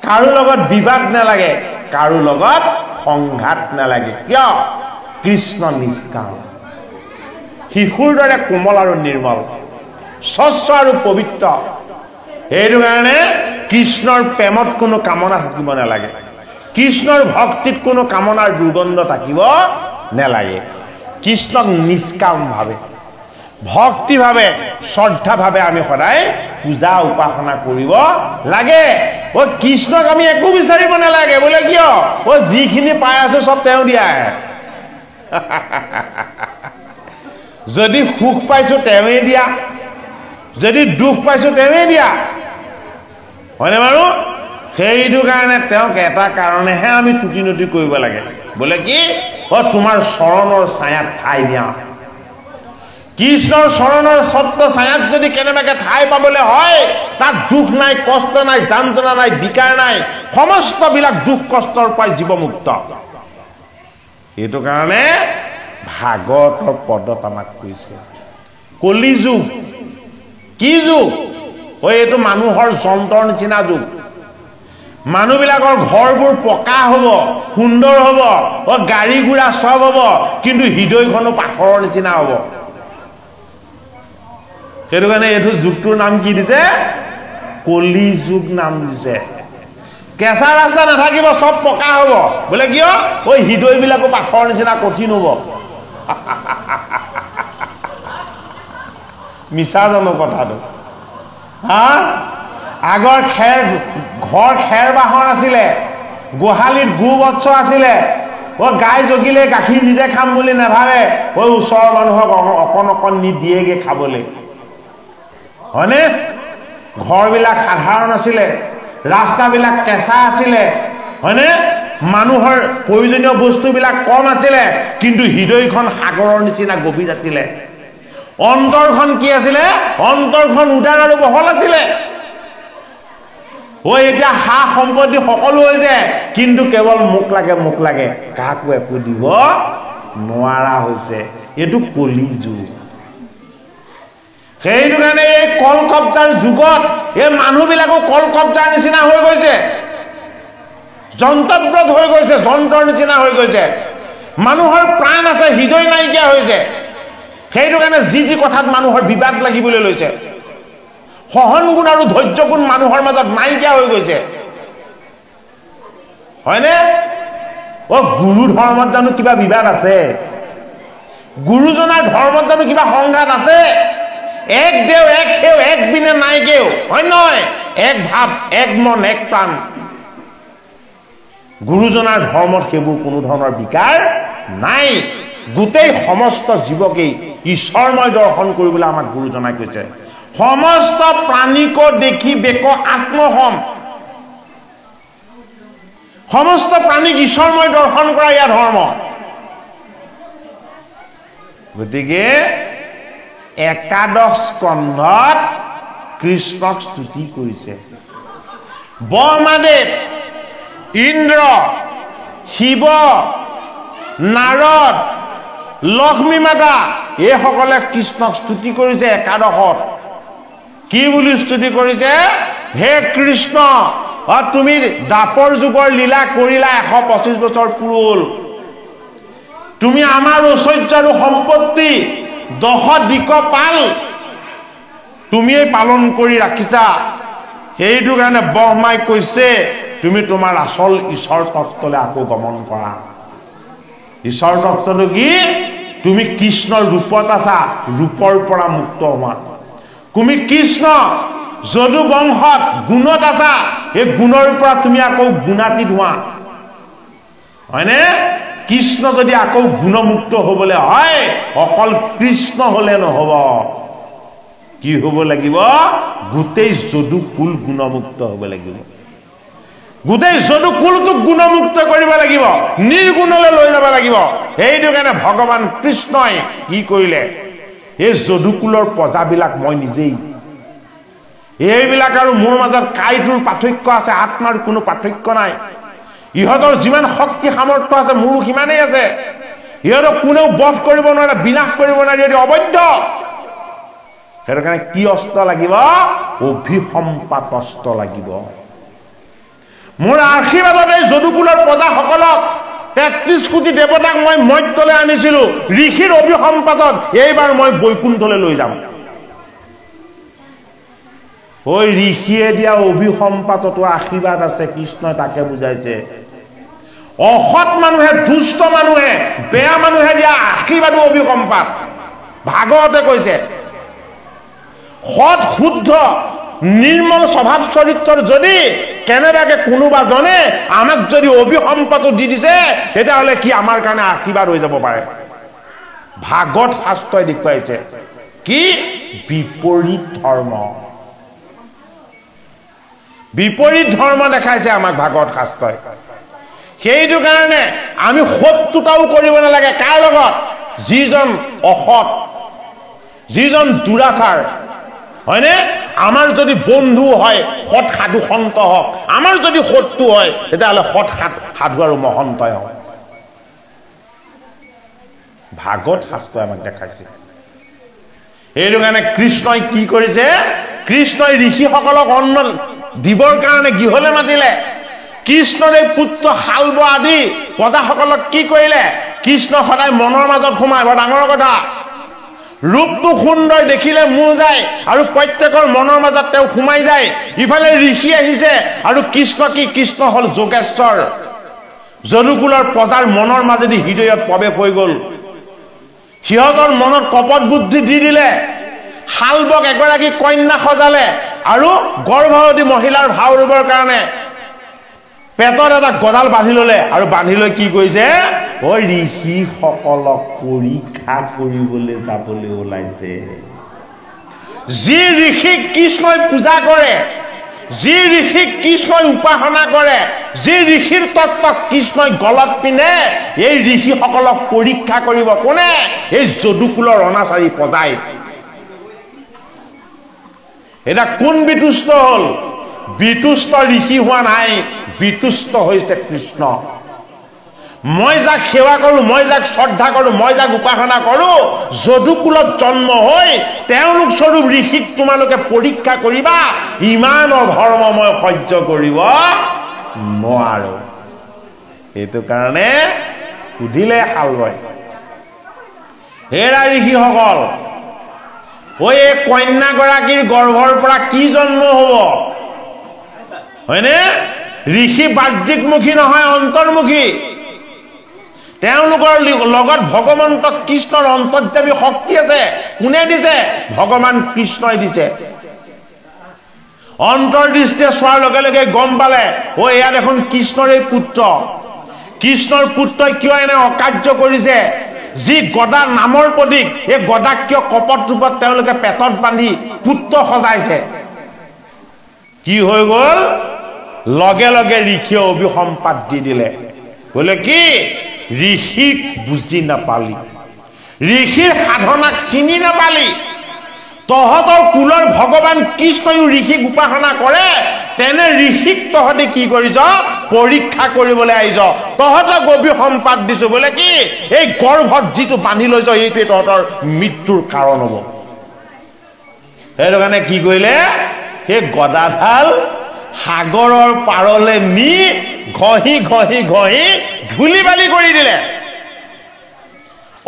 A: কাৰো লগত বিবাদ নালাগে কাৰো লগত সংঘাত নালাগে কিয় কৃষ্ণ নিষ্কাম শিশুৰ দৰে কোমল আৰু নিৰ্মল স্বচ্ছ আৰু পবিত্ৰ সেইটো কাৰণে কৃষ্ণৰ প্ৰেমত কোনো কামনা থাকিব নালাগে কৃষ্ণৰ ভক্তিত কোনো কামনাৰ দুৰ্গন্ধ থাকিব নালাগে কৃষ্ণক নিষ্কাম ভাবে ভক্তিভাৱে শ্ৰদ্ধাভাৱে আমি সদায় পূজা উপাসনা কৰিব লাগে। কৃষ্ণক আমি একো বিচাৰিব নালাগে। বোলে কিয়? যিখিনি পাই আছো চব তেওঁ দিয়াই। যদি সুখ পাইছো তেওঁৱে দিয়া, যদি দুখ পাইছো তেওঁৱে দিয়া, হয়নে বাৰু? সেইটো কাৰণে তেওঁক এটা কাৰণেহে আমি তুতি নতি কৰিব লাগে। বোলে কি? তোমাৰ চৰণৰ ছায়াত ঠাই দিয়া। কৃষ্ণৰ চৰণৰ ছত্ৰ ছায়াত যদি কেনেবাকে ঠাই পাবলৈ হয়, তাত দুখ নাই, কষ্ট নাই, যান্ত্ৰণা নাই, বিকাৰ নাই, সমস্তবিলাক দুখ কষ্টৰ পৰা জীৱমুক্ত। সেইটো কাৰণে ভাগৱতৰ পদত আমাক কৈছে কলি যুগ। কি যুগ? এইটো মানুহৰ যন্ত্ৰৰ নিচিনা যুগ। মানুহবিলাকৰ ঘৰবোৰ পকা হ'ব, সুন্দৰ হ'ব, গাড়ী ঘোঁৰা চব হ'ব, কিন্তু হৃদয়খনো পাথৰৰ নিচিনা হ'ব। সেইটো কাৰণে এইটো যুগটোৰ নাম কি দিছে? কলি যুগ নাম দিছে। কেঁচা ৰাস্তা নাথাকিব, চব পকা হ'ব। বোলে কিয়? হৃদয়বিলাকো পাথৰৰ নিচিনা কঠিন হ'ব। মিছা জানো কথাটো? আগৰ ঘৰ খেৰ বাঁহৰ আছিলে, গোহালিত গো বৎস আছিলে। গাই জগিলে গাখীৰ নিজে খাম বুলি নাভাবে, ওচৰৰ মানুহক অকণ অকণ নি দিয়েগে খাবলৈ, হয়নে? ঘৰবিলাক সাধাৰণ আছিলে, ৰাস্তাবিলাক কেঁচা আছিলে, হয়নে? মানুহৰ প্ৰয়োজনীয় বস্তুবিলাক কম আছিলে, কিন্তু হৃদয়খন সাগৰৰ নিচিনা গভীৰ আছিলে। অন্তৰখন কি আছিলে? অন্তৰখন উদাৰ আৰু বহল আছিলে। এতিয়া সা সম্পত্তি সকলো হৈছে, কিন্তু কেৱল মোক লাগে মোক লাগে, কাকো একো দিব নোৱাৰা হৈছে। এইটো কলি যুগ। সেইটো কাৰণে এই কল কব্জাৰ যুগত এই মানুহবিলাকো কল কব্জাৰ নিচিনা হৈ গৈছে, যন্ত্ৰব্ৰত হৈ গৈছে, যন্ত্ৰৰ নিচিনা হৈ গৈছে। মানুহৰ প্ৰাণ আছে, হৃদয় নাইকিয়া হৈছে। সেইটো কাৰণে যি কথাত মানুহৰ বিবাদ লাগিবলৈ লৈছে, সহন গুণ আৰু ধৈৰ্য গুণ মানুহৰ মাজত নাইকিয়া হৈ গৈছে, হয়নে? গুৰু ধৰ্মত জানো কিবা বিবাদ আছে? গুৰুজনাৰ ধৰ্মত জানো কিবা সংঘাত আছে? এক দেও, এক সেও, এক বিনে নাই কেও, হয় নহয়? এক ভাৱ, এক মন, এক প্ৰাণ। গুৰুজনাৰ ধৰ্মত সেইবোৰ কোনো ধৰণৰ বিকাৰ নাই। গোটেই সমস্ত জীৱকেই ঈশ্বৰময় দৰ্শন কৰিবলৈ আমাক গুৰুজনাই কৈছে। সমস্ত প্ৰাণীক দেখি বেক আত্মসম। সমস্ত প্ৰাণীক ঈশ্বৰময় দৰ্শন কৰা ইয়াৰ ধৰ্ম। গতিকে একাদশ স্কন্ধত কৃষ্ণক স্তুতি কৰিছে। ব্ৰহ্মাদেৱ, ইন্দ্ৰ, শিৱ, নাৰদ, লক্ষ্মী মাতা এইসকলে কৃষ্ণক স্তুতি কৰিছে একাদশত। কি বুলি স্তুতি কৰিছে? হে কৃষ্ণ, তুমি দ্বাপৰ যুগৰ লীলা কৰিলা 125 বছৰ পূৰল। তুমি আমাৰ ঐশ্বৰ্য আৰু সম্পত্তি 10 দিকপাল তুমিয়ে পালন কৰি ৰাখিছা। সেইটো কাৰণে ব্ৰহ্মাই কৈছে তুমি তোমাৰ আচল ঈশ্বৰ তত্ত্বলৈ আকৌ গমন কৰা। ঈশ্বৰ তত্ত্বটো কি? তুমি কৃষ্ণৰ ৰূপত আছা, ৰূপৰ পৰা মুক্ত হোৱা। তুমি কৃষ্ণ যদু বংশত গুণত আছা, এই গুণৰ পৰা তুমি আকৌ গুণাতীত হোৱা, হয়নে? কৃষ্ণ যদি আকৌ গুণমুক্ত হবলৈ হয়, অকল কৃষ্ণ হলে নহব, কি হব লাগিব? গোটেই যদুকুল গুণমুক্ত হব লাগিব। গোটেই যদুকুলটোক গুণমুক্ত কৰিব লাগিব, নিৰ্গুণলৈ লৈ যাব লাগিব। সেইটো কাৰণে ভগৱান কৃষ্ণই কি কৰিলে? এই যদুকুলৰ প্ৰজাবিলাক মই নিজেই, এইবিলাক আৰু মোৰ মাজত কাইটোৰ পাৰ্থক্য আছে, আত্মাৰ কোনো পাৰ্থক্য নাই। ইহঁতৰ যিমান শক্তি সামৰ্থ্য আছে মোৰো সিমানেই আছে। ইহঁতক কোনেও বধ কৰিব নোৱাৰে, বিনাশ কৰিব নোৱাৰে, ইহঁতি অবৈধ। সেইটো কাৰণে কি অস্ত্ৰ লাগিব? অভিসম্পাত অস্ত্ৰ লাগিব। মোৰ আশীৰ্বাদত এই যদুকুলৰ প্ৰজাসকলক 33 কোটি দেৱতাক মই মৰ্ত্যলৈ আনিছিলো, ঋষিৰ অভিসম্পাতত এইবাৰ মই বৈকুণ্ঠলৈ লৈ যাম। ঋষিয়ে দিয়া অভিসম্পাততো আশীৰ্বাদ আছে, কৃষ্ণই তাকে বুজাইছে। অসৎ মানুহে, দুষ্ট মানুহে, বেয়া মানুহে দিয়া আশীৰ্বাদো অভিসম্পাত। ভাগৱতে কৈছে সৎ শুদ্ধ নিৰ্মল স্বভাৱ চৰিত্ৰৰ যদি কেনেবাকে কোনোবা জনে আমাক যদি অভিসম্পাতো দি দিছে তেতিয়াহ'লে কি আমাৰ কাৰণে আশীৰ্বাদ হৈ যাব পাৰে ভাগৱত শাস্ত্ৰই দেখুৱাইছে কি বিপৰীত ধৰ্ম দেখাইছে আমাক ভাগৱত শাস্ত্ৰই সেইটো কাৰণে আমি শত্ৰুতাও কৰিব নালাগে কাৰ লগত যিজন অসৎ যিজন দুৰাচাৰ হয়নে আমাৰ যদি বন্ধু হয় সৎ সাধু সন্ত হওক আমাৰ যদি শত্ৰু হয় তেতিয়াহ'লে সৎ সাধু আৰু মহন্তই হয় ভাগৱত শাস্ত্ৰই আমাক দেখাইছে এইটো কাৰণে কৃষ্ণই কি কৰিছে কৃষ্ণই ঋষিসকলক অন্ন দিবৰ কাৰণে গৃহলৈ মাতিলে কৃষ্ণৰে পুত্ৰ শাল্ব আদি প্ৰজাসকলক কি কৰিলে কৃষ্ণ সদায় মনৰ মাজত সোমাই বৰ ডাঙৰ কথা ৰূপটো সুন্দৰ দেখিলে মোৰ যায় আৰু প্ৰত্যেকৰ মনৰ মাজত তেওঁ সোমাই যায় ইফালে ঋষি আহিছে আৰু কৃষ্ণ হল যোগেশ্বৰ যদুকুলৰ প্ৰজাৰ মনৰ মাজেদি হৃদয়ত প্ৰৱেশ হৈ গল সিহঁতৰ মনত কপট বুদ্ধি দি দিলে শাল্বক এগৰাকী কন্যা সজালে আৰু গৰ্ভৱতী মহিলাৰ ভাও ৰুবৰ কাৰণে পেটত এটা গদাল বান্ধি ললে আৰু বান্ধি লৈ কি কৈছে ঐ ঋষিসকলক পৰীক্ষা কৰিবলৈ যাবলৈ ওলাইছে যি ঋষিক কৃষ্ণই পূজা কৰে যি ঋষিক কৃষ্ণই উপাসনা কৰে যি ঋষিৰ তত্ত্ব কৃষ্ণই গলত পিনে এই ঋষিসকলক পৰীক্ষা কৰিব কোনে এই যদুকুলৰ অনাচাৰী প্ৰজাই এটা কোন বিতুষ্ট হল বিতুষ্ট ঋষি হোৱা নাই বিতুষ্ট হৈছে কৃষ্ণ মই যাক সেৱা কৰোঁ মই যাক শ্ৰদ্ধা কৰোঁ মই যাক উপাসনা কৰোঁ যদুকুলত জন্ম হৈ তেওঁলোক স্বৰূপ ঋষিক তোমালোকে পৰীক্ষা কৰিবা ইমান অধৰ্ম মই সহ্য কৰিব নোৱাৰো এইটো কাৰণে সুধিলে শাল্বই হেৰা ঋষিসকল ঐ এই কন্যাগৰাকীৰ গৰ্ভৰ পৰা কি জন্ম হব হয়নে ঋষি বাহ্যিকমুখী নহয় অন্তৰ্মুখী তেওঁলোকৰ লগত ভগৱন্ত কৃষ্ণৰ অন্তৰ্যামী শক্তি আছে কোনে দিছে ভগৱান কৃষ্ণই দিছে অন্তৰ্দৃষ্টিয়ে চোৱাৰ লগে লগে গম পালে ও এয়া দেখোন কৃষ্ণৰে পুত্ৰ কৃষ্ণৰ পুত্ৰই কিয় এনে অকাৰ্য কৰিছে যি গদা নামৰ প্ৰতীক এই গদাক কিয় কপট ৰূপত তেওঁলোকে পেটত বান্ধি পুত্ৰ সজাইছে কি হৈ গল লগে লগে ঋষিয়ে অভিসম্পাত দি দিলে বোলে কি ঋষিক বুজি নাপালি ঋষিৰ সাধনাক চিনি নাপালি তহঁতৰ কুলৰ ভগৱান কৃষ্ণয়ো ঋষিক উপাসনা কৰে তেনে ঋষিক তহঁতে কি কৰিছ পৰীক্ষা কৰিবলৈ আহিছ তহঁতক অভিসম্পাত দিছো বোলে কি এই গৰ্ভত যিটো বান্ধি লৈছ এইটোৱে তহঁতৰ মৃত্যুৰ কাৰণ হ'ব সেইটো কাৰণে কি কৰিলে সেই গদাডাল সাগৰৰ পাৰলে নি ঘঁহি ঘঁহি ঘঁহি ধুলি বালি কৰি দিলে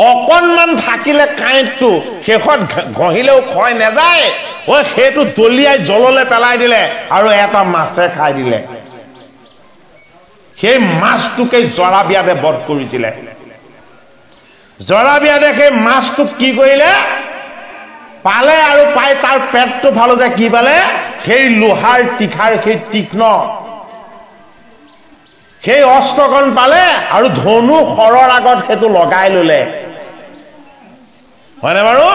A: অকণমান থাকিলে কাঁইটটো শেষত ঘঁহিলেও ক্ষয় নাযায় ঐ সেইটো দলিয়াই জললে পেলাই দিলে আৰু এটা মাছে খাই দিলে সেই মাছটোকে জৰাবিয়াদে বধ কৰিছিলে জৰাবিয়াদে সেই মাছটোক কি কৰিলে পালে আৰু পাই তাৰ পেটটো ফালোতে কি পালে সেই লোহাৰ তীখাৰ সেই তীক্ষ্ণ সেই অস্ত্ৰকণ পালে আৰু ধনু শৰৰ আগত সেইটো লগাই ললে হয়নে বাৰু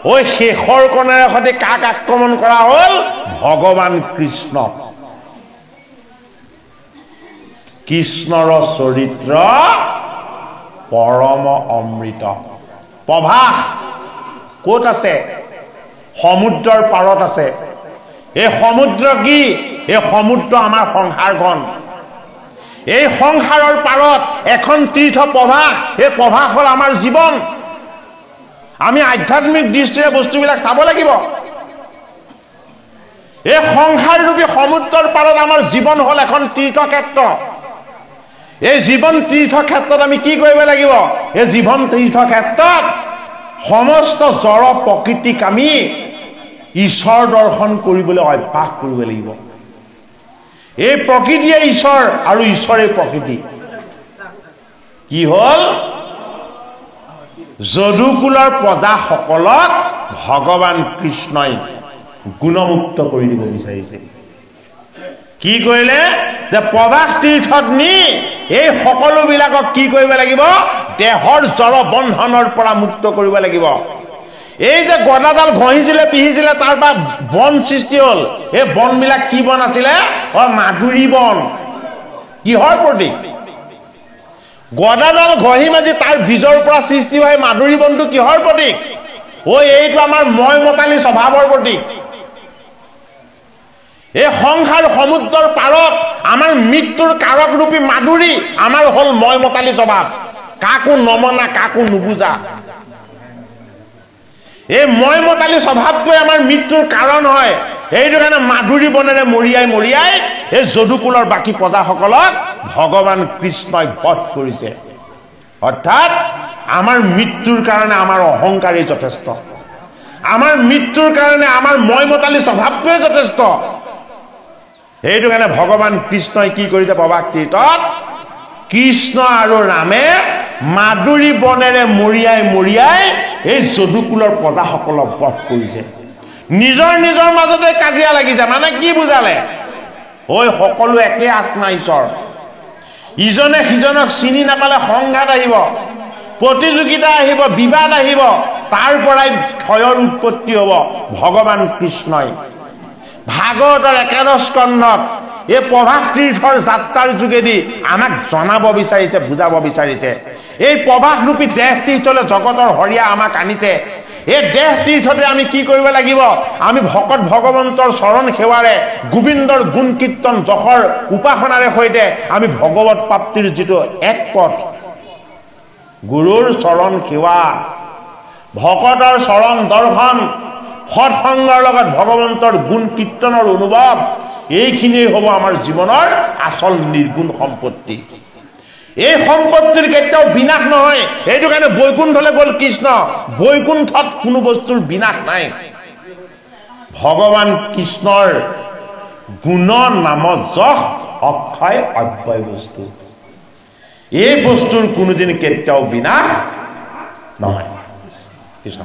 A: ঐ শেষৰ কণেৰে সৈতে কাক আক্ৰমণ কৰা হল ভগৱান কৃষ্ণ কৃষ্ণৰ চৰিত্ৰ পৰম অমৃত প্ৰভাস ক'ত আছে সমুদ্ৰৰ পাৰত আছে এই সমুদ্ৰ কি এই সমুদ্ৰ আমাৰ সংসাৰখন এই সংসাৰৰ পাৰত এখন তীৰ্থ প্ৰভাস এই প্ৰভাস হল আমাৰ জীৱন আমি আধ্যাত্মিক দৃষ্টিৰে বস্তুবিলাক চাব লাগিব এই সংসাৰৰূপী সমুদ্ৰৰ পাৰত আমাৰ জীৱন হল এখন তীৰ্থক্ষেত্ৰ এই জীৱন তীৰ্থক্ষেত্ৰত আমি কি কৰিব লাগিব এই জীৱন তীৰ্থক্ষেত্ৰত সমস্ত জড় প্ৰকৃতিক আমি ঈশ্বৰ দৰ্শন কৰিবলৈ অভ্যাস কৰিব লাগিব এই প্ৰকৃতিয়ে ঈশ্বৰ আৰু ঈশ্বৰে প্ৰকৃতি কি হল যদুকুলৰ প্ৰজাসকলক ভগৱান কৃষ্ণই গুণমুক্ত কৰি দিব বিচাৰিছে। কি কৰিলে যে প্ৰভাস তীৰ্থত নি এই সকলোবিলাকক কি কৰিব লাগিব? দেহৰ জড় বন্ধনৰ পৰা মুক্ত কৰিব লাগিব। এই যে গদাডাল ঘঁহিছিলে পিহিছিলে তাৰ পৰা বন সৃষ্টি হ'ল। এই বনবিলাক কি বন আছিলে? মাধুৰী বন। কিহৰ প্ৰতীক? গদাডাল ঘঁহি মাজি তাৰ বীজৰ পৰা সৃষ্টি হয় মাধুৰী বনটো কিহৰ প্ৰতীক? এইটো আমাৰ মই মতালী স্বভাৱৰ প্ৰতীক। এই সংসাৰ সমুদ্ৰৰ পাৰত আমাৰ মৃত্যুৰ কাৰক ৰূপী মাধুৰী আমাৰ হল মই মতালী স্বভাৱ, কাকো নমনা, কাকো নুবুজা। এই মই মতালী স্বভাৱটোৱে আমাৰ মৃত্যুৰ কাৰণ হয়। এইটো কাৰণে মাধুৰী বনেৰে মৰিয়াই মৰিয়াই এই যদুকুলৰ বাকী প্ৰজাসকলক ভগৱান কৃষ্ণই বধ কৰিছে। অৰ্থাৎ আমাৰ মৃত্যুৰ কাৰণে আমাৰ অহংকাৰেই যথেষ্ট, আমাৰ মৃত্যুৰ কাৰণে আমাৰ মই মতালী স্বভাৱটোৱে যথেষ্ট। সেইটো কাৰণে ভগৱান কৃষ্ণই কি কৰিছে? প্ৰভাস তীৰ্থত কৃষ্ণ আৰু ৰামে মাধুৰী বনেৰে মৰিয়াই মৰিয়াই এই যদুকুলৰ প্ৰজাসকলক বধ কৰিছে। নিজৰ নিজৰ মাজতে কাজিয়া লাগিছে। মানে কি বুজালে? সকলো একে আত্মা ঈশ্বৰ। ইজনে সিজনক চিনি নাপালে সংঘাত আহিব, প্ৰতিযোগিতা আহিব, বিবাদ আহিব, তাৰ পৰাই ক্ষয়ৰ উৎপত্তি হ'ব। ভগৱান কৃষ্ণই ভাগৱতৰ 11 স্কন্ধত এই প্ৰভাস তীৰ্থৰ যাত্ৰাৰ যোগেদি আমাক জনাব বিচাৰিছে, বুজাব বিচাৰিছে। এই প্ৰভাস ৰূপী দেহ তীৰ্থলৈ জগতৰ হৰিয়া আমাক আনিছে। এই দেহ তীৰ্থতে আমি কি কৰিব লাগিব? আমি ভকত ভগৱন্তৰ চৰণ সেৱাৰে, গোবিন্দৰ গুণ কীৰ্তন যশৰ উপাসনাৰে সৈতে আমি ভগৱত প্ৰাপ্তিৰ যিটো এক পথ, গুৰুৰ চৰণ সেৱা, ভকতৰ চৰণ দৰ্শন, সৎসংগৰ লগত ভগৱন্তৰ গুণ কীৰ্তনৰ অনুভৱ, এইখিনিয়ে হ'ব আমাৰ জীৱনৰ আচল নিৰ্গুণ সম্পত্তি। এই সম্পত্তিৰ কেতিয়াও বিনাশ নহয়। এইটো কাৰণে বৈকুণ্ঠলৈ গ'ল কৃষ্ণ। বৈকুণ্ঠত কোনো বস্তুৰ বিনাশ নাই। ভগৱান কৃষ্ণৰ গুণ নাম যশ অক্ষয় অব্যয় বস্তু। এই বস্তুৰ কোনোদিন কেতিয়াও বিনাশ নহয়। কৃষ্ণ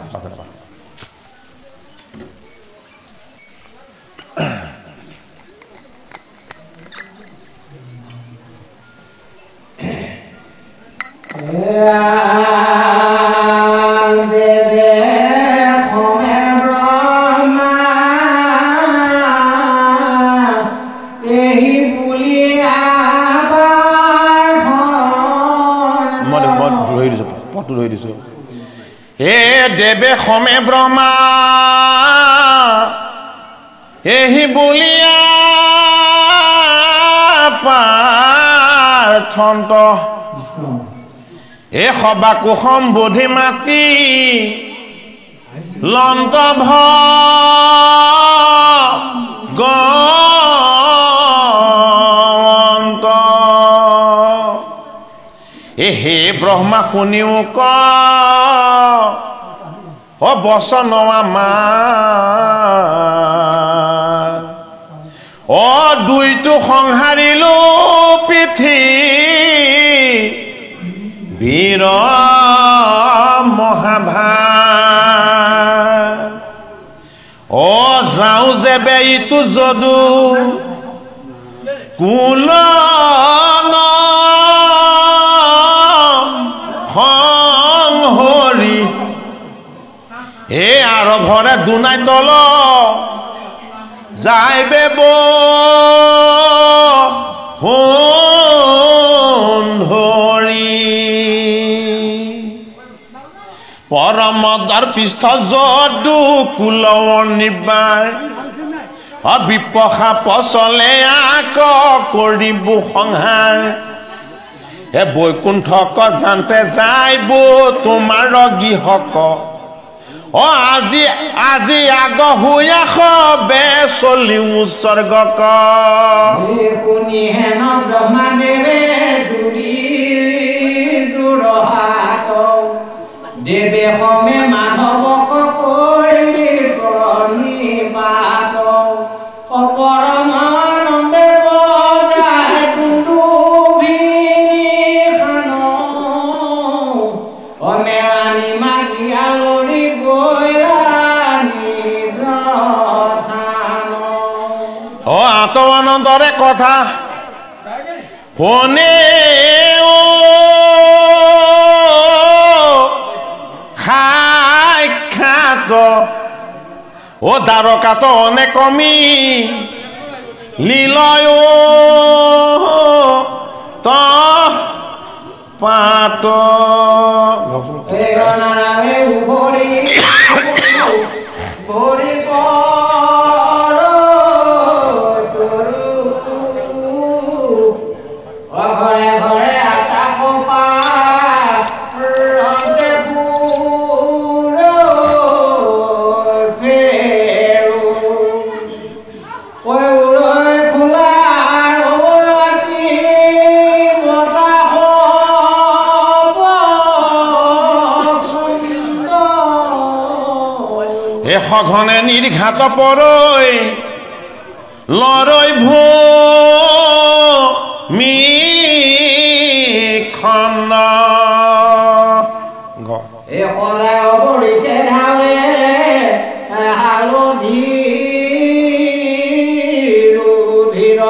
A: দেৱে সমে ব্ৰহ্মা এহি বুলিয়া পাৰ্থন্ত এ সবাকো সম্বোধি মাতি লন্ত ভগৱন্ত হে ব্ৰহ্মা শুনিও ক বচন আমাৰ দুইটো সংহাৰিলো পৃথিৱীৰ মহাভাৰ যাওঁ যে বেইটো যদু কুল সংহৰি আর ঘরে দুনাই তল যাইবে ধরি পরম দর্পিষ্ঠ যদু কুল নিবাই বিপসা পচলে আক করিব সংহার এ বৈকুণ্ঠক জানতে যাইব তোমার গৃহক আজি আজি আগ হুয়া খবে চলি উৎসর্গক
B: কোনি হেন ব্রহ্মাদেবে দুরি দুরহাত দেবে হমে মাধবক কৰি প্ৰণিপাত অপৰমানন্দে বজাই দুন্দুভি খান অমেৰাণী
A: প্ৰেমানন্দৰে কথা শুনে সাক্ষাৎ দ্বাৰকাত অনেকমি লীলয় ত পাত সঘনে নিৰ্ঘাত পৰৈ লৰৈ ভূমিখন
B: হালধি ৰুধিৰ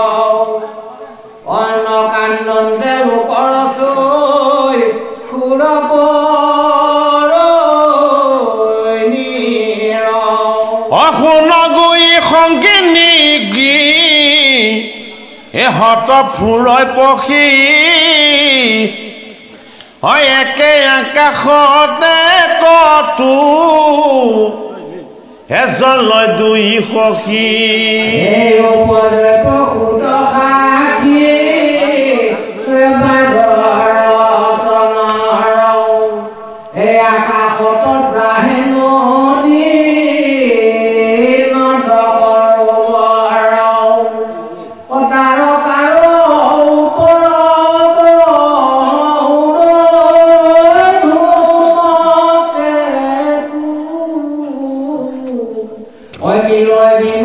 B: অন্ন কান্দন্তে লোকৰ থৈ সুৰপ
A: অশুনগুই সংগিনী এহত ফুৰৈ পখী একে আকাশতে কতো এজন লয় দুই সখী
B: আকাশত Oi,